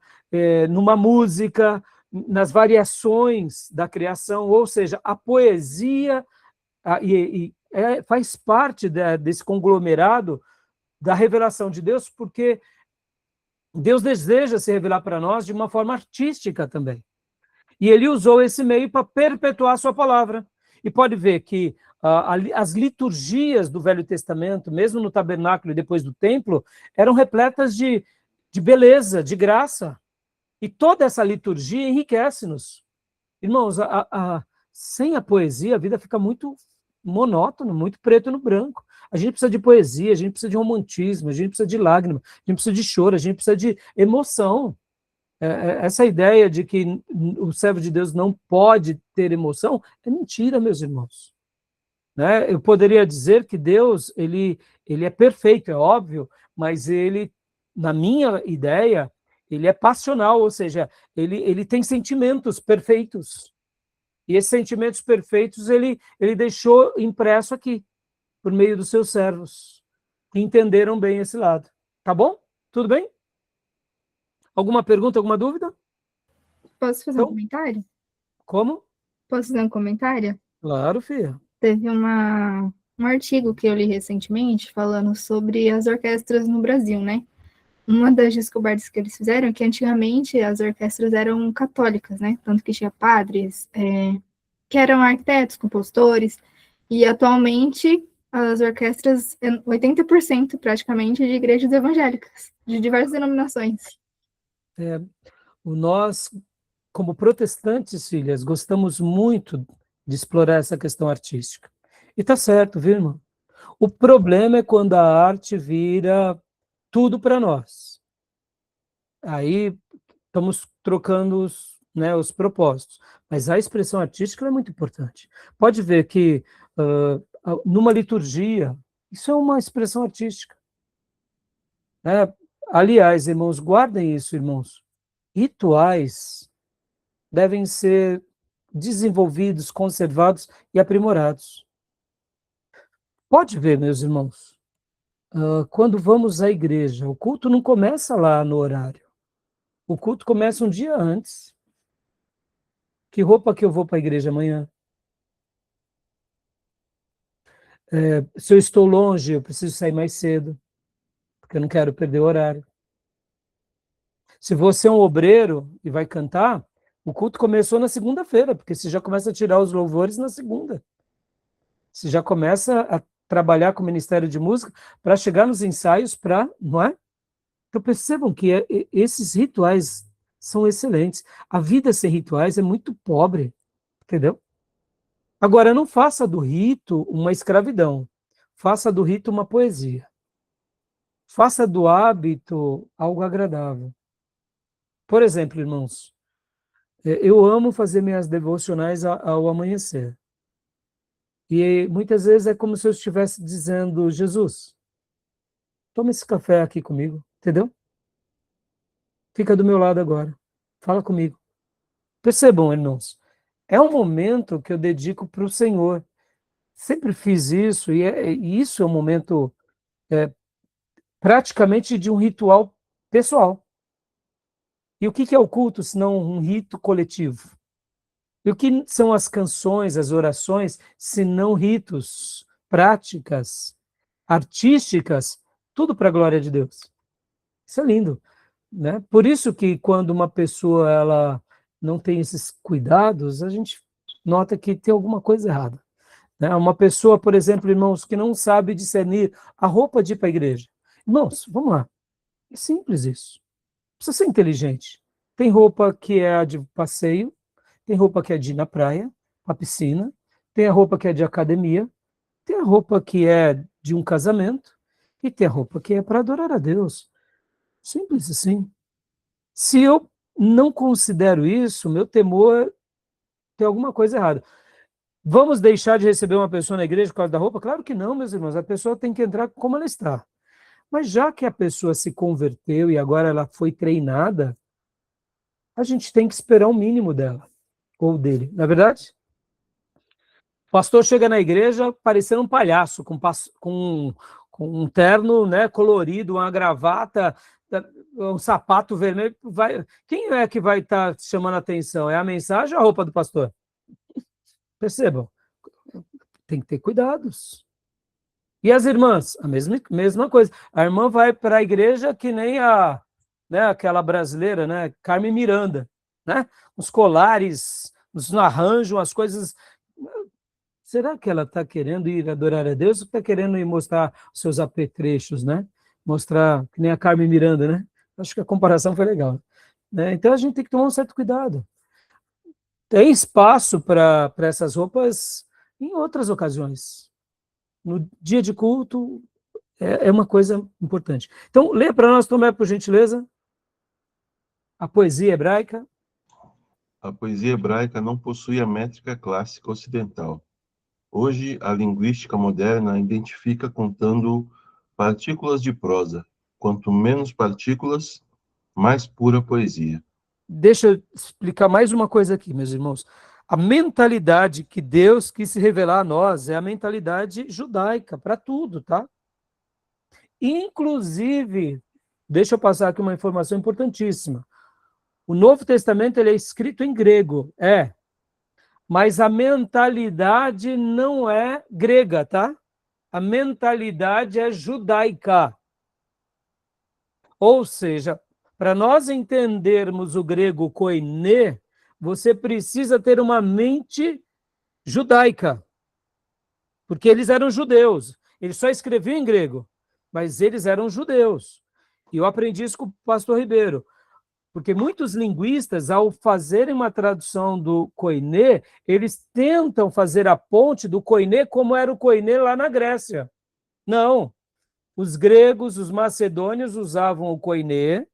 numa música, nas variações da criação, ou seja, a poesia faz parte desse conglomerado da revelação de Deus, porque Deus deseja se revelar para nós de uma forma artística também. E ele usou esse meio para perpetuar a sua palavra. E pode ver que as liturgias do Velho Testamento, mesmo no tabernáculo e depois do templo, eram repletas de beleza, de graça. E toda essa liturgia enriquece-nos. Irmãos, sem a poesia, a vida fica muito monótona, muito preto no branco. A gente precisa de poesia, a gente precisa de romantismo, a gente precisa de lágrima, a gente precisa de choro, a gente precisa de emoção. Essa ideia de que o servo de Deus não pode ter emoção é mentira, meus irmãos. Né? Eu poderia dizer que Deus, ele é perfeito, é óbvio, mas ele, na minha ideia, ele é passional, ou seja, ele tem sentimentos perfeitos. E esses sentimentos perfeitos ele deixou impresso aqui, por meio dos seus servos, que entenderam bem esse lado. Tá bom? Tudo bem? Alguma pergunta, alguma dúvida? Posso fazer um comentário? Como? Posso fazer um comentário? Claro, filha. Teve um artigo que eu li recentemente falando sobre as orquestras no Brasil, né? Uma das descobertas que eles fizeram é que antigamente as orquestras eram católicas, né? Tanto que tinha padres que eram arquitetos, compositores, e atualmente as orquestras, 80% praticamente de igrejas evangélicas, de diversas denominações. Nós, como protestantes, filhas, gostamos muito de explorar essa questão artística. E tá certo, viu, irmão? O problema é quando a arte vira tudo para nós. Aí estamos trocando os propósitos. Mas a expressão artística é muito importante. Pode ver que numa liturgia, isso é uma expressão artística. Aliás, irmãos, guardem isso, irmãos. Rituais devem ser desenvolvidos, conservados e aprimorados. Pode ver, meus irmãos, quando vamos à igreja, o culto não começa lá no horário. O culto começa um dia antes. Que roupa que eu vou para a igreja amanhã? Se eu estou longe, eu preciso sair mais cedo, porque eu não quero perder o horário. Se você é um obreiro e vai cantar, o culto começou na segunda-feira, porque você já começa a tirar os louvores na segunda. Você já começa a trabalhar com o Ministério de Música para chegar nos ensaios não é? Então percebam que esses rituais são excelentes. A vida sem rituais é muito pobre, entendeu? Agora, não faça do rito uma escravidão. Faça do rito uma poesia. Faça do hábito algo agradável. Por exemplo, irmãos, eu amo fazer minhas devocionais ao amanhecer. E muitas vezes é como se eu estivesse dizendo, Jesus, toma esse café aqui comigo, entendeu? Fica do meu lado agora. Fala comigo. Percebam, irmãos, é um momento que eu dedico para o Senhor. Sempre fiz isso, e isso é um momento praticamente de um ritual pessoal. E o que é o culto, senão um rito coletivo? E o que são as canções, as orações, senão ritos, práticas, artísticas, tudo para a glória de Deus. Isso é lindo, né? Por isso que quando uma pessoa ela não tem esses cuidados, a gente nota que tem alguma coisa errada. Né? Uma pessoa, por exemplo, irmãos, que não sabe discernir a roupa de ir para a igreja. Irmãos, vamos lá. É simples isso. Precisa ser inteligente. Tem roupa que é a de passeio, tem roupa que é de ir na praia, a piscina, tem a roupa que é de academia, tem a roupa que é de um casamento, e tem a roupa que é para adorar a Deus. Simples assim. Se eu não considero isso, meu temor tem alguma coisa errada. Vamos deixar de receber uma pessoa na igreja por causa da roupa? Claro que não, meus irmãos. A pessoa tem que entrar como ela está. Mas já que a pessoa se converteu e agora ela foi treinada, a gente tem que esperar o mínimo dela, ou dele, não é verdade? O pastor chega na igreja parecendo um palhaço, com um terno, né, colorido, uma gravata, um sapato vermelho. Quem é que vai estar chamando a atenção? É a mensagem ou a roupa do pastor? Percebam, tem que ter cuidados. E as irmãs? A mesma coisa. A irmã vai para a igreja que nem a né? Aquela brasileira, né? Carmen Miranda, né? Os colares, os arranjos, as coisas. Será que ela está querendo ir adorar a Deus ou está querendo ir mostrar os seus apetrechos, né? Mostrar que nem a Carmen Miranda, né? Acho que a comparação foi legal, né? Então a gente tem que tomar um certo cuidado. Tem espaço para essas roupas em outras ocasiões. No dia de culto é uma coisa importante. Então, lê para nós, Tomé, por gentileza, a poesia hebraica. A poesia hebraica não possui a métrica clássica ocidental. Hoje, a linguística moderna identifica contando partículas de prosa. Quanto menos partículas, mais pura poesia. Deixa eu explicar mais uma coisa aqui, meus irmãos. A mentalidade que Deus quis se revelar a nós é a mentalidade judaica, para tudo, tá? Inclusive, deixa eu passar aqui uma informação importantíssima. O Novo Testamento ele é escrito em grego, mas a mentalidade não é grega, tá? A mentalidade é judaica. Ou seja, para nós entendermos o grego koiné, você precisa ter uma mente judaica, porque eles eram judeus. Eles só escreviam em grego, mas eles eram judeus. E eu aprendi isso com o pastor Ribeiro, porque muitos linguistas, ao fazerem uma tradução do koiné, eles tentam fazer a ponte do koiné como era o koiné lá na Grécia. Não. Os gregos, os macedônios usavam o koiné,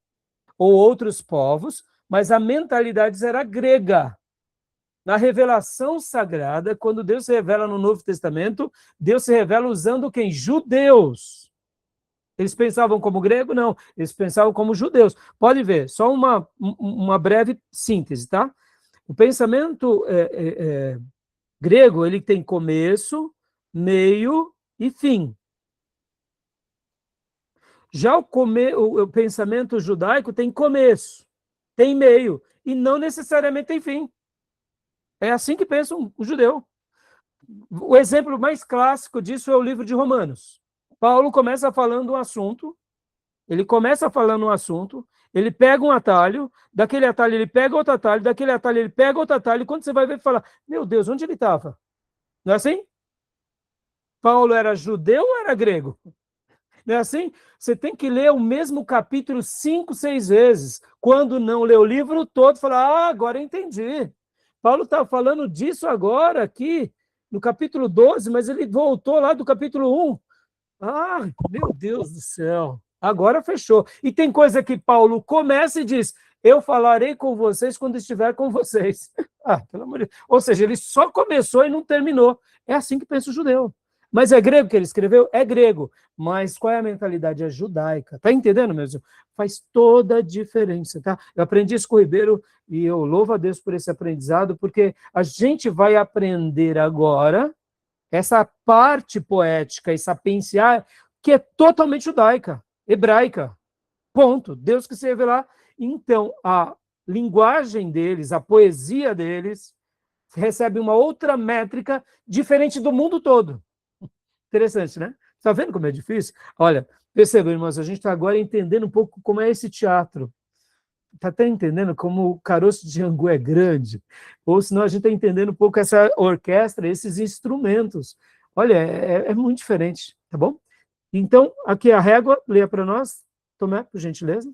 ou outros povos, mas a mentalidade era grega. Na revelação sagrada, quando Deus se revela no Novo Testamento, Deus se revela usando quem? Judeus. Eles pensavam como grego? Não, eles pensavam como judeus. Pode ver, só uma breve síntese, tá? O pensamento grego, ele tem começo, meio e fim. Já o pensamento judaico tem começo, tem meio, e não necessariamente tem fim. É assim que pensa um judeu. O exemplo mais clássico disso é o livro de Romanos. Paulo começa falando um assunto, ele pega um atalho, daquele atalho ele pega outro atalho, daquele atalho ele pega outro atalho, e quando você vai ver, fala, meu Deus, onde ele estava? Não é assim? Paulo era judeu ou era grego? Não é assim? Você tem que ler o mesmo capítulo 5, 6 vezes. Quando não lê o livro todo, fala, agora eu entendi. Paulo está falando disso agora aqui, no capítulo 12, mas ele voltou lá do capítulo 1. Meu Deus do céu. Agora fechou. E tem coisa que Paulo começa e diz, eu falarei com vocês quando estiver com vocês. Pelo amor de Deus. Ou seja, ele só começou e não terminou. É assim que pensa o judeu. Mas é grego que ele escreveu? É grego. Mas qual é a mentalidade? É judaica. Tá entendendo, meu Deus? Faz toda a diferença, tá? Eu aprendi isso com o Ribeiro e eu louvo a Deus por esse aprendizado, porque a gente vai aprender agora essa parte poética e sapiencial que é totalmente judaica, hebraica. Ponto. Deus que se revelar. Então, a linguagem deles, a poesia deles, recebe uma outra métrica diferente do mundo todo. Interessante, né? Está vendo como é difícil? Olha, percebam, irmãos, a gente está agora entendendo um pouco como é esse teatro. Está até entendendo como o caroço de Angu é grande? Ou senão a gente está entendendo um pouco essa orquestra, esses instrumentos. Olha, é muito diferente, tá bom? Então, aqui a régua, leia para nós. Tomé, por gentileza.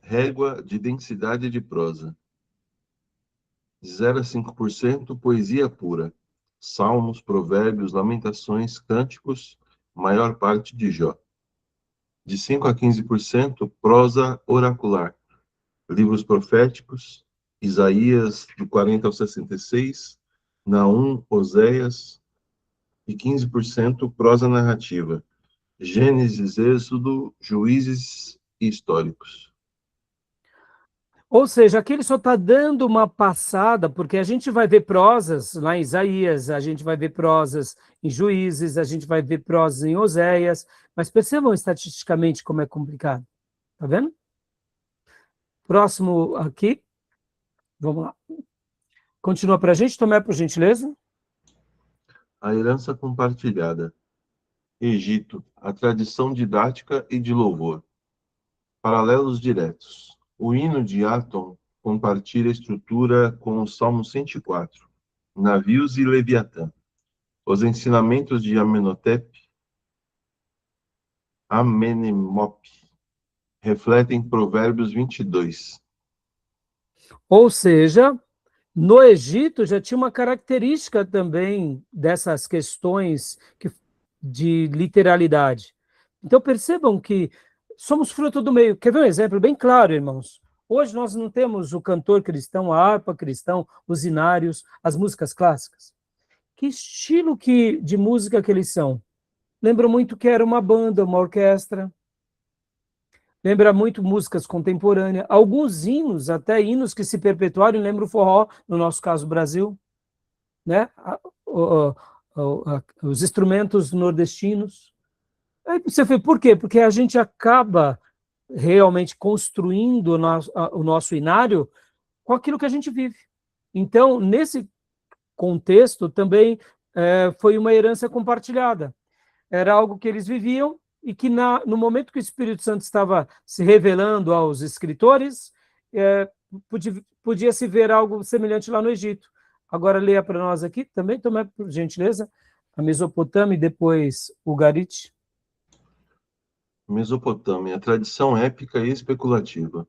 Régua de densidade de prosa. De 0 a 5%, poesia pura. Salmos, provérbios, lamentações, cânticos, maior parte de Jó. De 5 a 15%, prosa oracular. Livros proféticos, Isaías, do 40 ao 66, Naum, Oséias. E 15%, prosa narrativa. Gênesis, Êxodo, Juízes e históricos. Ou seja, aqui ele só está dando uma passada, porque a gente vai ver prosas lá em Isaías, a gente vai ver prosas em Juízes, a gente vai ver prosas em Oséias, mas percebam estatisticamente como é complicado. Tá vendo? Próximo aqui. Vamos lá. Continua para a gente, Tomé, por gentileza. A herança compartilhada. Egito, a tradição didática e de louvor. Paralelos diretos. O hino de Atom compartilha a estrutura com o Salmo 104, Navios e Leviatã. Os ensinamentos de Amenemop refletem Provérbios 22. Ou seja, no Egito já tinha uma característica também dessas questões de literalidade. Então percebam que somos fruto do meio. Quer ver um exemplo bem claro, irmãos? Hoje nós não temos o cantor cristão, a harpa cristão, os hinários, as músicas clássicas. Que estilo de música que eles são? Lembra muito que era uma banda, uma orquestra. Lembra muito músicas contemporâneas. Alguns hinos, até hinos que se perpetuaram, lembra o forró, no nosso caso, Brasil. Né? Os instrumentos nordestinos. Aí você foi, por quê? Porque a gente acaba realmente construindo o nosso inário com aquilo que a gente vive. Então, nesse contexto, também foi uma herança compartilhada. Era algo que eles viviam e que no momento que o Espírito Santo estava se revelando aos escritores, podia se ver algo semelhante lá no Egito. Agora leia para nós aqui também, Tomé, por gentileza, a Mesopotâmia e depois o Ugarit. Mesopotâmia, tradição épica e especulativa.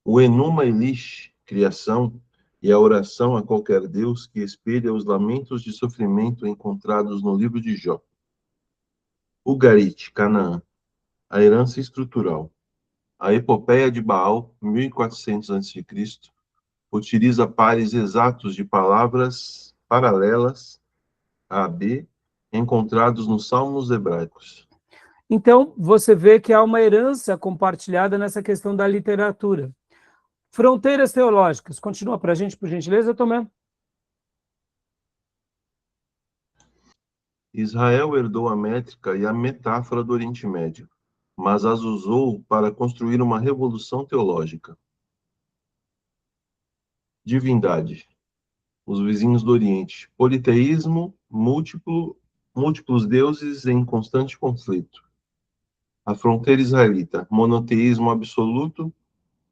O Enuma Elish, criação, e a oração a qualquer deus que espelha os lamentos de sofrimento encontrados no livro de Jó. Ugarit, Canaã, a herança estrutural. A epopeia de Baal, 1400 a.C., utiliza pares exatos de palavras paralelas a B encontrados nos salmos hebraicos. Então, você vê que há uma herança compartilhada nessa questão da literatura. Fronteiras teológicas. Continua para a gente, por gentileza, Tomé. Israel herdou a métrica e a metáfora do Oriente Médio, mas as usou para construir uma revolução teológica. Divindade. Os vizinhos do Oriente. Politeísmo, múltiplos deuses em constante conflito. A fronteira israelita. Monoteísmo absoluto,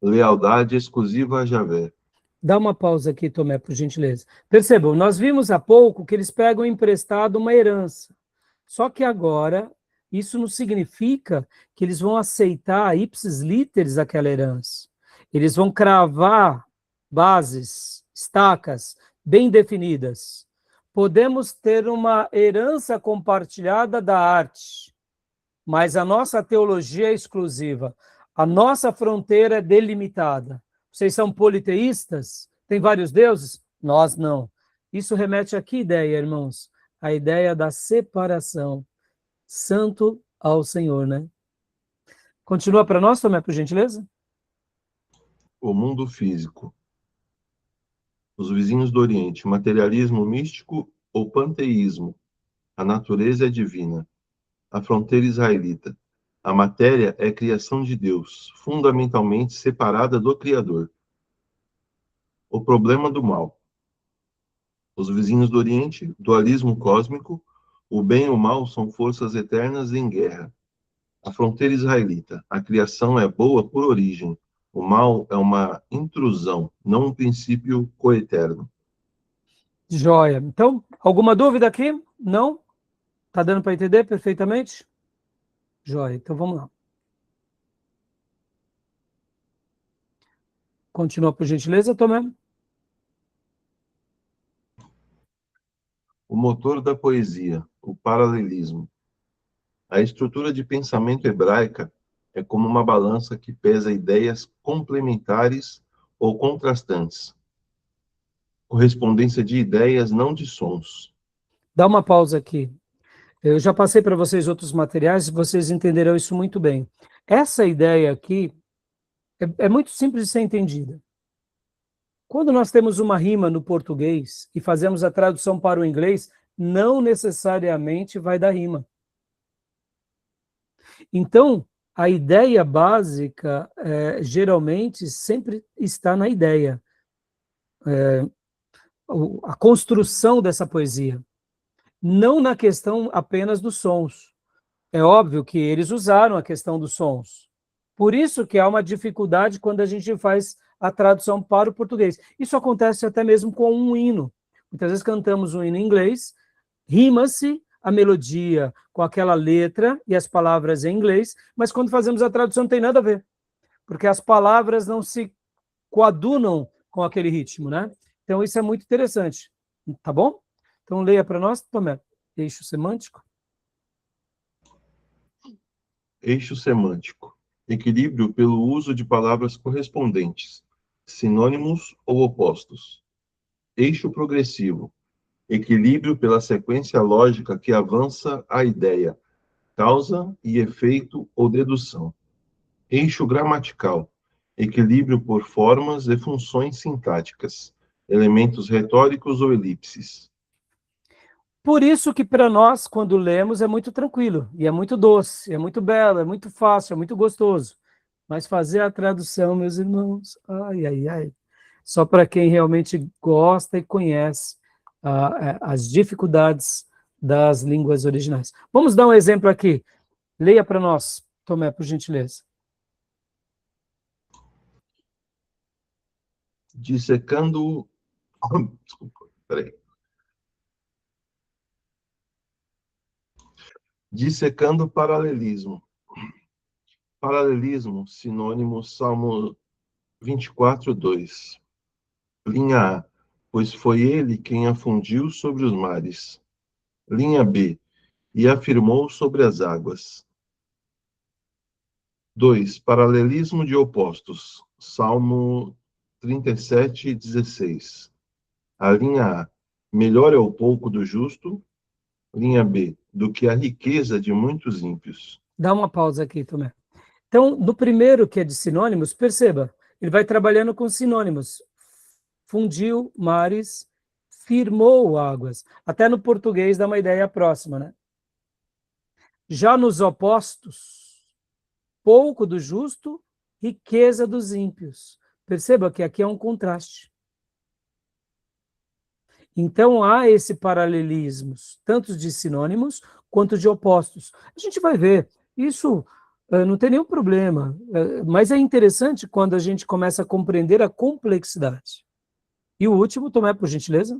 lealdade exclusiva a Javé. Dá uma pausa aqui, Tomé, por gentileza. Percebam, nós vimos há pouco que eles pegam emprestado uma herança. Só que agora, isso não significa que eles vão aceitar ipsis literis aquela herança. Eles vão cravar bases, estacas, bem definidas. Podemos ter uma herança compartilhada da arte, mas a nossa teologia é exclusiva. A nossa fronteira é delimitada. Vocês são politeístas? Tem vários deuses? Nós não. Isso remete a que ideia, irmãos? A ideia da separação. Santo ao Senhor, né? Continua para nós, Tomé, por gentileza? O mundo físico. Os vizinhos do Oriente. Materialismo místico ou panteísmo. A natureza é divina. A fronteira israelita. A matéria é criação de Deus, fundamentalmente separada do Criador. O problema do mal. Os vizinhos do Oriente, dualismo cósmico, o bem e o mal são forças eternas em guerra. A fronteira israelita, a criação é boa por origem, o mal é uma intrusão, não um princípio coeterno. Joia. Então, alguma dúvida aqui? Não? Tá dando para entender perfeitamente? Joia. Então, vamos lá. Continua, por gentileza, Tomé. O motor da poesia, o paralelismo. A estrutura de pensamento hebraica é como uma balança que pesa ideias complementares ou contrastantes. Correspondência de ideias, não de sons. Dá uma pausa aqui. Eu já passei para vocês outros materiais, vocês entenderão isso muito bem. Essa ideia aqui é muito simples de ser entendida. Quando nós temos uma rima no português e fazemos a tradução para o inglês, não necessariamente vai dar rima. Então, a ideia básica, geralmente, sempre está na ideia. A construção dessa poesia. Não na questão apenas dos sons. É óbvio que eles usaram a questão dos sons. Por isso que há uma dificuldade quando a gente faz a tradução para o português. Isso acontece até mesmo com um hino. Muitas vezes cantamos um hino em inglês, rima-se a melodia com aquela letra e as palavras em inglês, mas quando fazemos a tradução não tem nada a ver, porque as palavras não se coadunam com aquele ritmo, né? Então isso é muito interessante, tá bom? Então leia para nós, Tomé. Eixo semântico. Eixo semântico. Equilíbrio pelo uso de palavras correspondentes, sinônimos ou opostos. Eixo progressivo. Equilíbrio pela sequência lógica que avança a ideia, causa e efeito ou dedução. Eixo gramatical. Equilíbrio por formas e funções sintáticas, elementos retóricos ou elipses. Por isso que para nós, quando lemos, é muito tranquilo, e é muito doce, é muito belo, é muito fácil, é muito gostoso. Mas fazer a tradução, meus irmãos, ai, ai, ai, só para quem realmente gosta e conhece as dificuldades das línguas originais. Vamos dar um exemplo aqui. Leia para nós, Tomé, por gentileza. Dissecando... Desculpa, peraí. Dissecando paralelismo. Paralelismo, sinônimo, Salmo 24, 2. Linha A, pois foi ele quem afundiu sobre os mares. Linha B, e afirmou sobre as águas. 2. Paralelismo de opostos. Salmo 37, 16. A linha A, melhor é o pouco do justo. Linha B, do que a riqueza de muitos ímpios. Dá uma pausa aqui, Tomé. Então, no primeiro, que é de sinônimos, perceba, ele vai trabalhando com sinônimos. Fundiu mares, firmou águas. Até no português dá uma ideia próxima, né? Já nos opostos, pouco do justo, riqueza dos ímpios. Perceba que aqui é um contraste. Então há esse paralelismo, tanto de sinônimos quanto de opostos. A gente vai ver, isso não tem nenhum problema, mas é interessante quando a gente começa a compreender a complexidade. E o último, Tomé, por gentileza.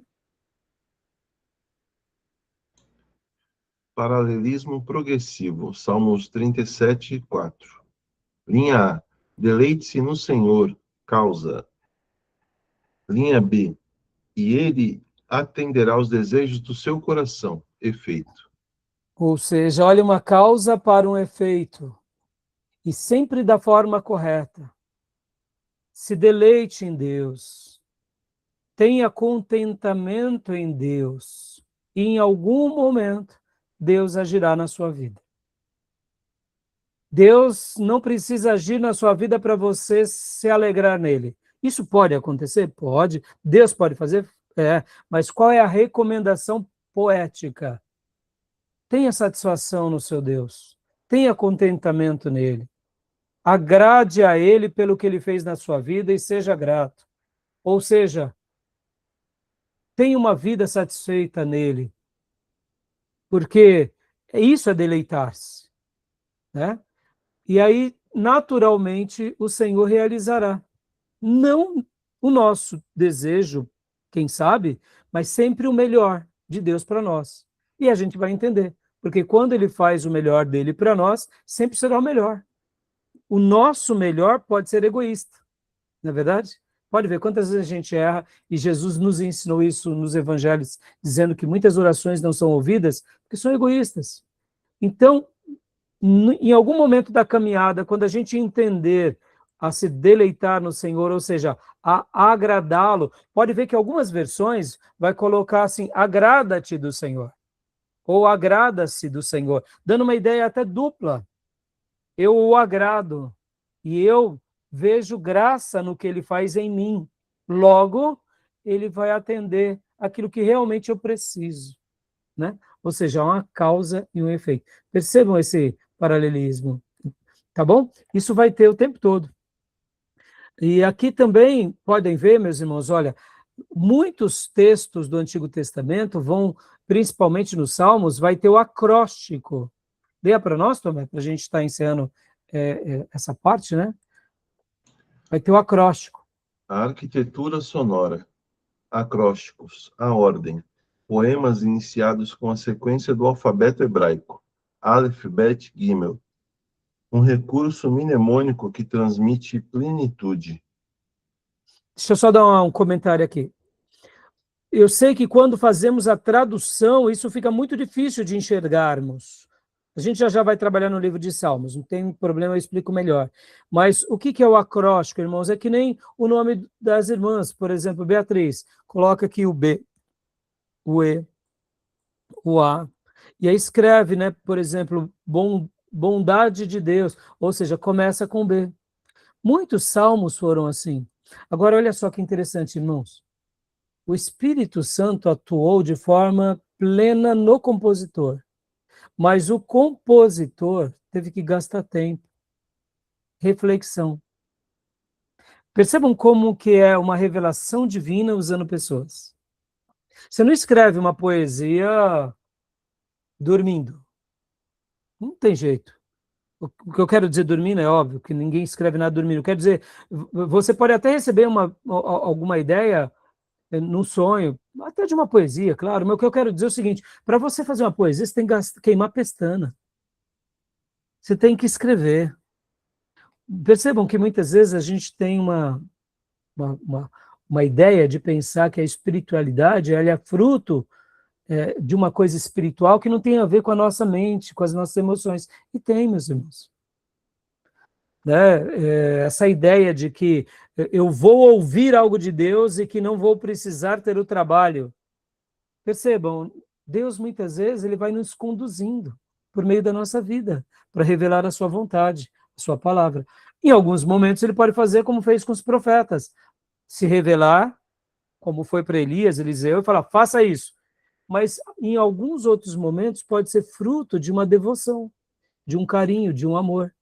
Paralelismo progressivo, Salmos 37, 4. Linha A, deleite-se no Senhor, causa. Linha B, e ele atenderá aos desejos do seu coração, efeito. Ou seja, olha uma causa para um efeito, e sempre da forma correta. Se deleite em Deus, tenha contentamento em Deus, e em algum momento Deus agirá na sua vida. Deus não precisa agir na sua vida para você se alegrar nele. Isso pode acontecer? Pode. Deus pode fazer? É. Mas qual é a recomendação poética? Tenha satisfação no seu Deus. Tenha contentamento nele. Agrade a ele pelo que ele fez na sua vida e seja grato. Ou seja, tenha uma vida satisfeita nele. Porque isso é deleitar-se, né? E aí, naturalmente, o Senhor realizará. Não o nosso desejo, quem sabe, mas sempre o melhor de Deus para nós. E a gente vai entender, porque quando ele faz o melhor dele para nós, sempre será o melhor. O nosso melhor pode ser egoísta, não é verdade? Pode ver quantas vezes a gente erra, e Jesus nos ensinou isso nos evangelhos, dizendo que muitas orações não são ouvidas, porque são egoístas. Então, em algum momento da caminhada, quando a gente entender a se deleitar no Senhor, ou seja, a agradá-lo, pode ver que algumas versões vai colocar assim, agrada-te do Senhor, ou agrada-se do Senhor, dando uma ideia até dupla. Eu o agrado, e eu vejo graça no que ele faz em mim. Logo, ele vai atender aquilo que realmente eu preciso, né? Ou seja, uma causa e um efeito. Percebam esse paralelismo, tá bom? Isso vai ter o tempo todo. E aqui também, podem ver, meus irmãos, olha, muitos textos do Antigo Testamento vão, principalmente nos Salmos, vai ter o acróstico. Leia para nós, Tomé, para a gente estar encerrando essa parte, né? Vai ter o acróstico. A arquitetura sonora, acrósticos, a ordem, poemas iniciados com a sequência do alfabeto hebraico, Aleph, Bet, Gimel, um recurso mnemônico que transmite plenitude. Deixa eu só dar um comentário aqui. Eu sei que quando fazemos a tradução, isso fica muito difícil de enxergarmos. A gente já vai trabalhar no livro de Salmos, não tem problema, eu explico melhor. Mas o que é o acróstico, irmãos? É que nem o nome das irmãs, por exemplo, Beatriz, coloca aqui o B, o E, o A, e aí escreve, né, por exemplo, bondade de Deus, ou seja, começa com B. Muitos salmos foram assim. Agora, olha só que interessante, irmãos. O Espírito Santo atuou de forma plena no compositor, mas o compositor teve que gastar tempo, reflexão. Percebam como que é uma revelação divina usando pessoas. Você não escreve uma poesia dormindo. Não tem jeito. O que eu quero dizer dormindo é óbvio que ninguém escreve nada dormindo. Eu quero dizer, você pode até receber alguma ideia num sonho, até de uma poesia, claro, mas o que eu quero dizer é o seguinte, para você fazer uma poesia, você tem que queimar pestana. Você tem que escrever. Percebam que muitas vezes a gente tem uma ideia de pensar que a espiritualidade ela é fruto de uma coisa espiritual que não tem a ver com a nossa mente, com as nossas emoções. E tem, meus irmãos. Né? Essa ideia de que eu vou ouvir algo de Deus e que não vou precisar ter o trabalho. Percebam, Deus muitas vezes ele vai nos conduzindo por meio da nossa vida para revelar a sua vontade, a sua palavra. Em alguns momentos ele pode fazer como fez com os profetas, se revelar, como foi para Elias, Eliseu, e falar, faça isso. Mas em alguns outros momentos pode ser fruto de uma devoção, de um carinho, de um amor.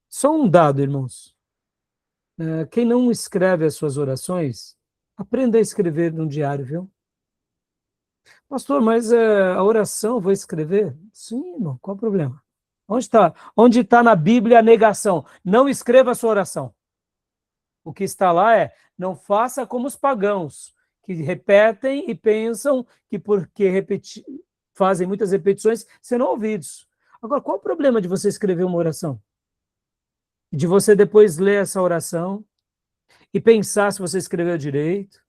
Só um dado, irmãos. Quem não escreve as suas orações, aprenda a escrever num diário, viu? Pastor, mas a oração, vou escrever? Sim, irmão, qual o problema? Onde está? Onde está na Bíblia a negação? Não escreva a sua oração. O que está lá é, não faça como os pagãos, que repetem e pensam que porque fazem muitas repetições, serão ouvidos. Agora, qual o problema de você escrever uma oração? De você depois ler essa oração e pensar se você escreveu direito,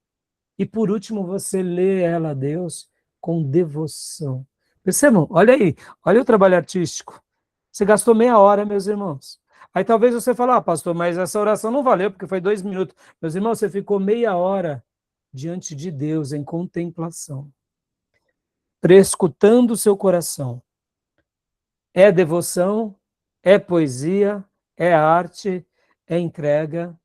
e por último você lê ela a Deus com devoção. Percebam? Olha aí, olha o trabalho artístico. Você gastou meia hora, meus irmãos. Aí talvez você fale, pastor, mas essa oração não valeu, porque foi 2 minutos. Meus irmãos, você ficou meia hora diante de Deus em contemplação, prescutando o seu coração. É devoção, é poesia, é arte, é entrega.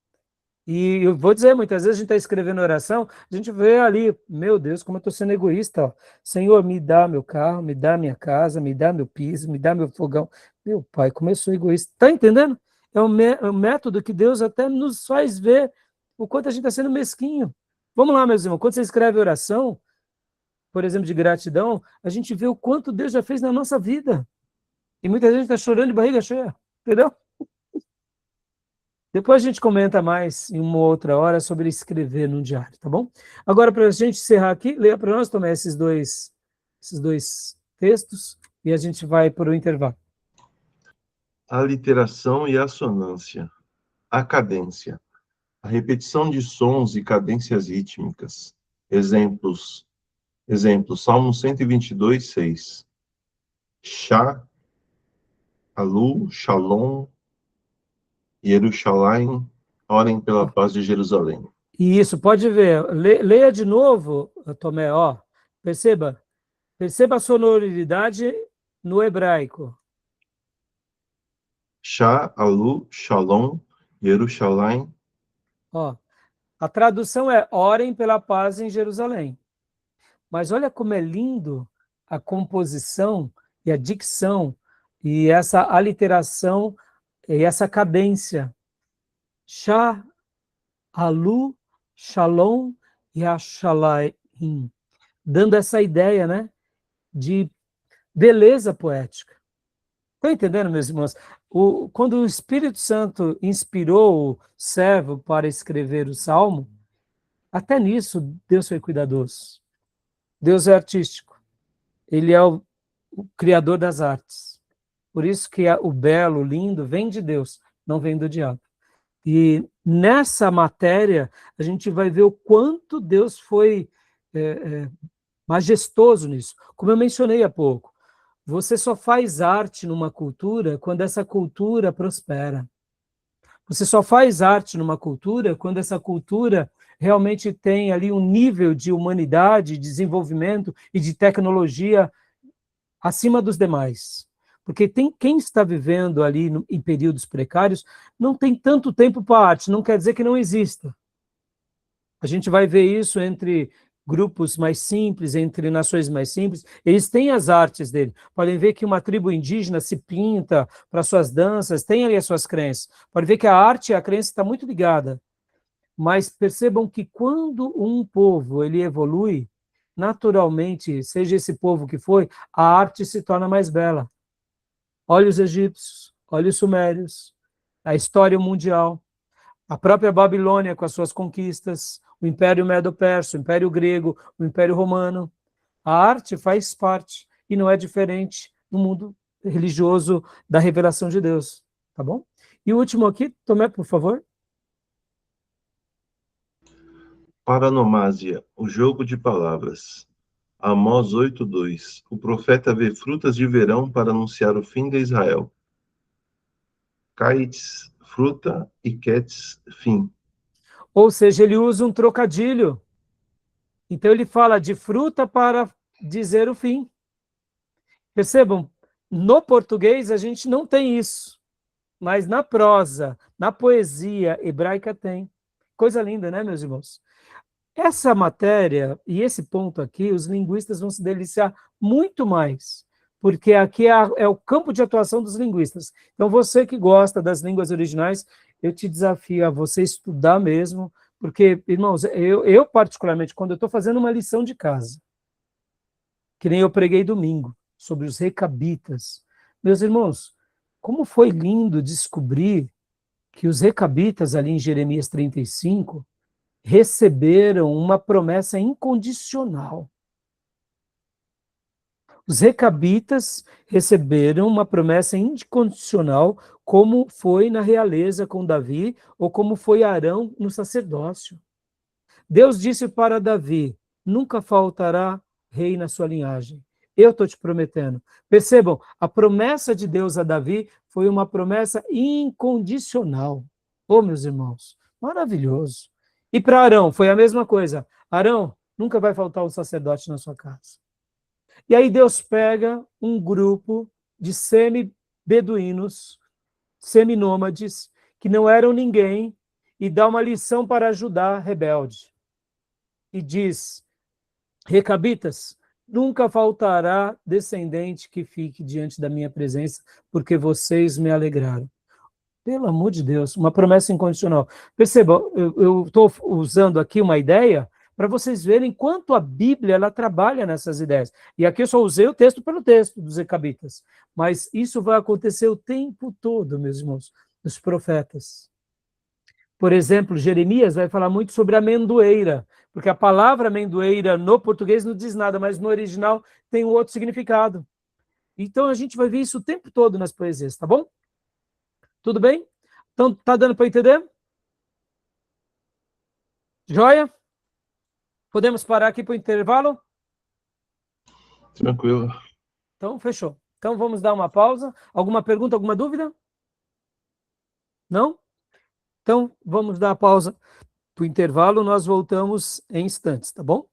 E eu vou dizer, muitas vezes a gente está escrevendo oração, a gente vê ali, meu Deus, como eu estou sendo egoísta. Ó. Senhor, me dá meu carro, me dá minha casa, me dá meu piso, me dá meu fogão. Meu pai, como eu sou egoísta. Está entendendo? É um método que Deus até nos faz ver o quanto a gente está sendo mesquinho. Vamos lá, meus irmãos, quando você escreve oração, por exemplo, de gratidão, a gente vê o quanto Deus já fez na nossa vida. E muita gente está chorando de barriga cheia, entendeu? Depois a gente comenta mais em uma outra hora sobre escrever no diário, tá bom? Agora, para a gente encerrar aqui, leia para nós, Tomé, esses dois textos e a gente vai para o intervalo. A literação e a assonância. A cadência. A repetição de sons e cadências rítmicas. Exemplos, Salmo 122, 6. Shá, Alu, Shalom, Yerushalayim, orem pela paz de Jerusalém. Isso, pode ver. Leia de novo, Tomé, ó. Perceba a sonoridade no hebraico. Shá, Alu, Shalom, Yerushalayim. Ó, a tradução é orem pela paz em Jerusalém. Mas olha como é lindo a composição e a dicção e essa aliteração e essa cadência. Shá, Alu, Shalom e Ashalaim. Dando essa ideia, né, de beleza poética. Estão entendendo, meus irmãos? Quando o Espírito Santo inspirou o servo para escrever o Salmo, até nisso Deus foi cuidadoso. Deus é artístico. Ele é o criador das artes. Por isso que o belo, o lindo, vem de Deus, não vem do diabo. E nessa matéria, a gente vai ver o quanto Deus foi majestoso nisso. Como eu mencionei há pouco, você só faz arte numa cultura quando essa cultura prospera. Você só faz arte numa cultura quando essa cultura realmente tem ali um nível de humanidade, de desenvolvimento e de tecnologia acima dos demais. Porque quem está vivendo ali em períodos precários não tem tanto tempo para arte, não quer dizer que não exista. A gente vai ver isso entre grupos mais simples, entre nações mais simples, eles têm as artes dele. Podem ver que uma tribo indígena se pinta para suas danças, tem ali as suas crenças. Pode ver que a arte e a crença estão muito ligadas. Mas percebam que quando um povo ele evolui, naturalmente, seja esse povo que foi, a arte se torna mais bela. Olha os egípcios, olha os sumérios, a história mundial, a própria Babilônia com as suas conquistas, o Império Medo-Persa, o Império Grego, o Império Romano. A arte faz parte e não é diferente no mundo religioso da revelação de Deus, tá bom? E o último aqui, Tomé, por favor. Paranomásia, o jogo de palavras. Amós 8:2. O profeta vê frutas de verão para anunciar o fim de Israel. Caites, fruta, e quetes, fim. Ou seja, ele usa um trocadilho. Então ele fala de fruta para dizer o fim. Percebam, no português a gente não tem isso, mas na prosa, na poesia hebraica tem. Coisa linda, né, meus irmãos? Essa matéria e esse ponto aqui, os linguistas vão se deliciar muito mais, porque aqui é o campo de atuação dos linguistas. Então, você que gosta das línguas originais, eu te desafio a você estudar mesmo, porque, irmãos, eu particularmente, quando eu estou fazendo uma lição de casa, que nem eu preguei domingo, sobre os recabitas, meus irmãos, como foi lindo descobrir que os recabitas ali em Jeremias 35 receberam uma promessa incondicional. Os recabitas receberam uma promessa incondicional, como foi na realeza com Davi, ou como foi Arão no sacerdócio. Deus disse para Davi, nunca faltará rei na sua linhagem. Eu estou te prometendo. Percebam, a promessa de Deus a Davi foi uma promessa incondicional. Oh, meus irmãos, maravilhoso. E para Arão, foi a mesma coisa. Arão, nunca vai faltar um sacerdote na sua casa. E aí Deus pega um grupo de semi-beduínos, semi-nômades, que não eram ninguém, e dá uma lição para Judá rebelde. E diz, recabitas, nunca faltará descendente que fique diante da minha presença, porque vocês me alegraram. Pelo amor de Deus, uma promessa incondicional. Perceba, eu estou usando aqui uma ideia para vocês verem quanto a Bíblia ela trabalha nessas ideias. E aqui eu só usei o texto pelo texto dos recabitas. Mas isso vai acontecer o tempo todo, meus irmãos, dos profetas. Por exemplo, Jeremias vai falar muito sobre amendoeira, porque a palavra amendoeira no português não diz nada, mas no original tem um outro significado. Então a gente vai ver isso o tempo todo nas poesias, tá bom? Tudo bem? Então, tá dando para entender? Joia? Podemos parar aqui para o intervalo? Tranquilo. Então, fechou. Então, vamos dar uma pausa. Alguma pergunta, alguma dúvida? Não? Então, vamos dar a pausa para o intervalo. Nós voltamos em instantes, tá bom?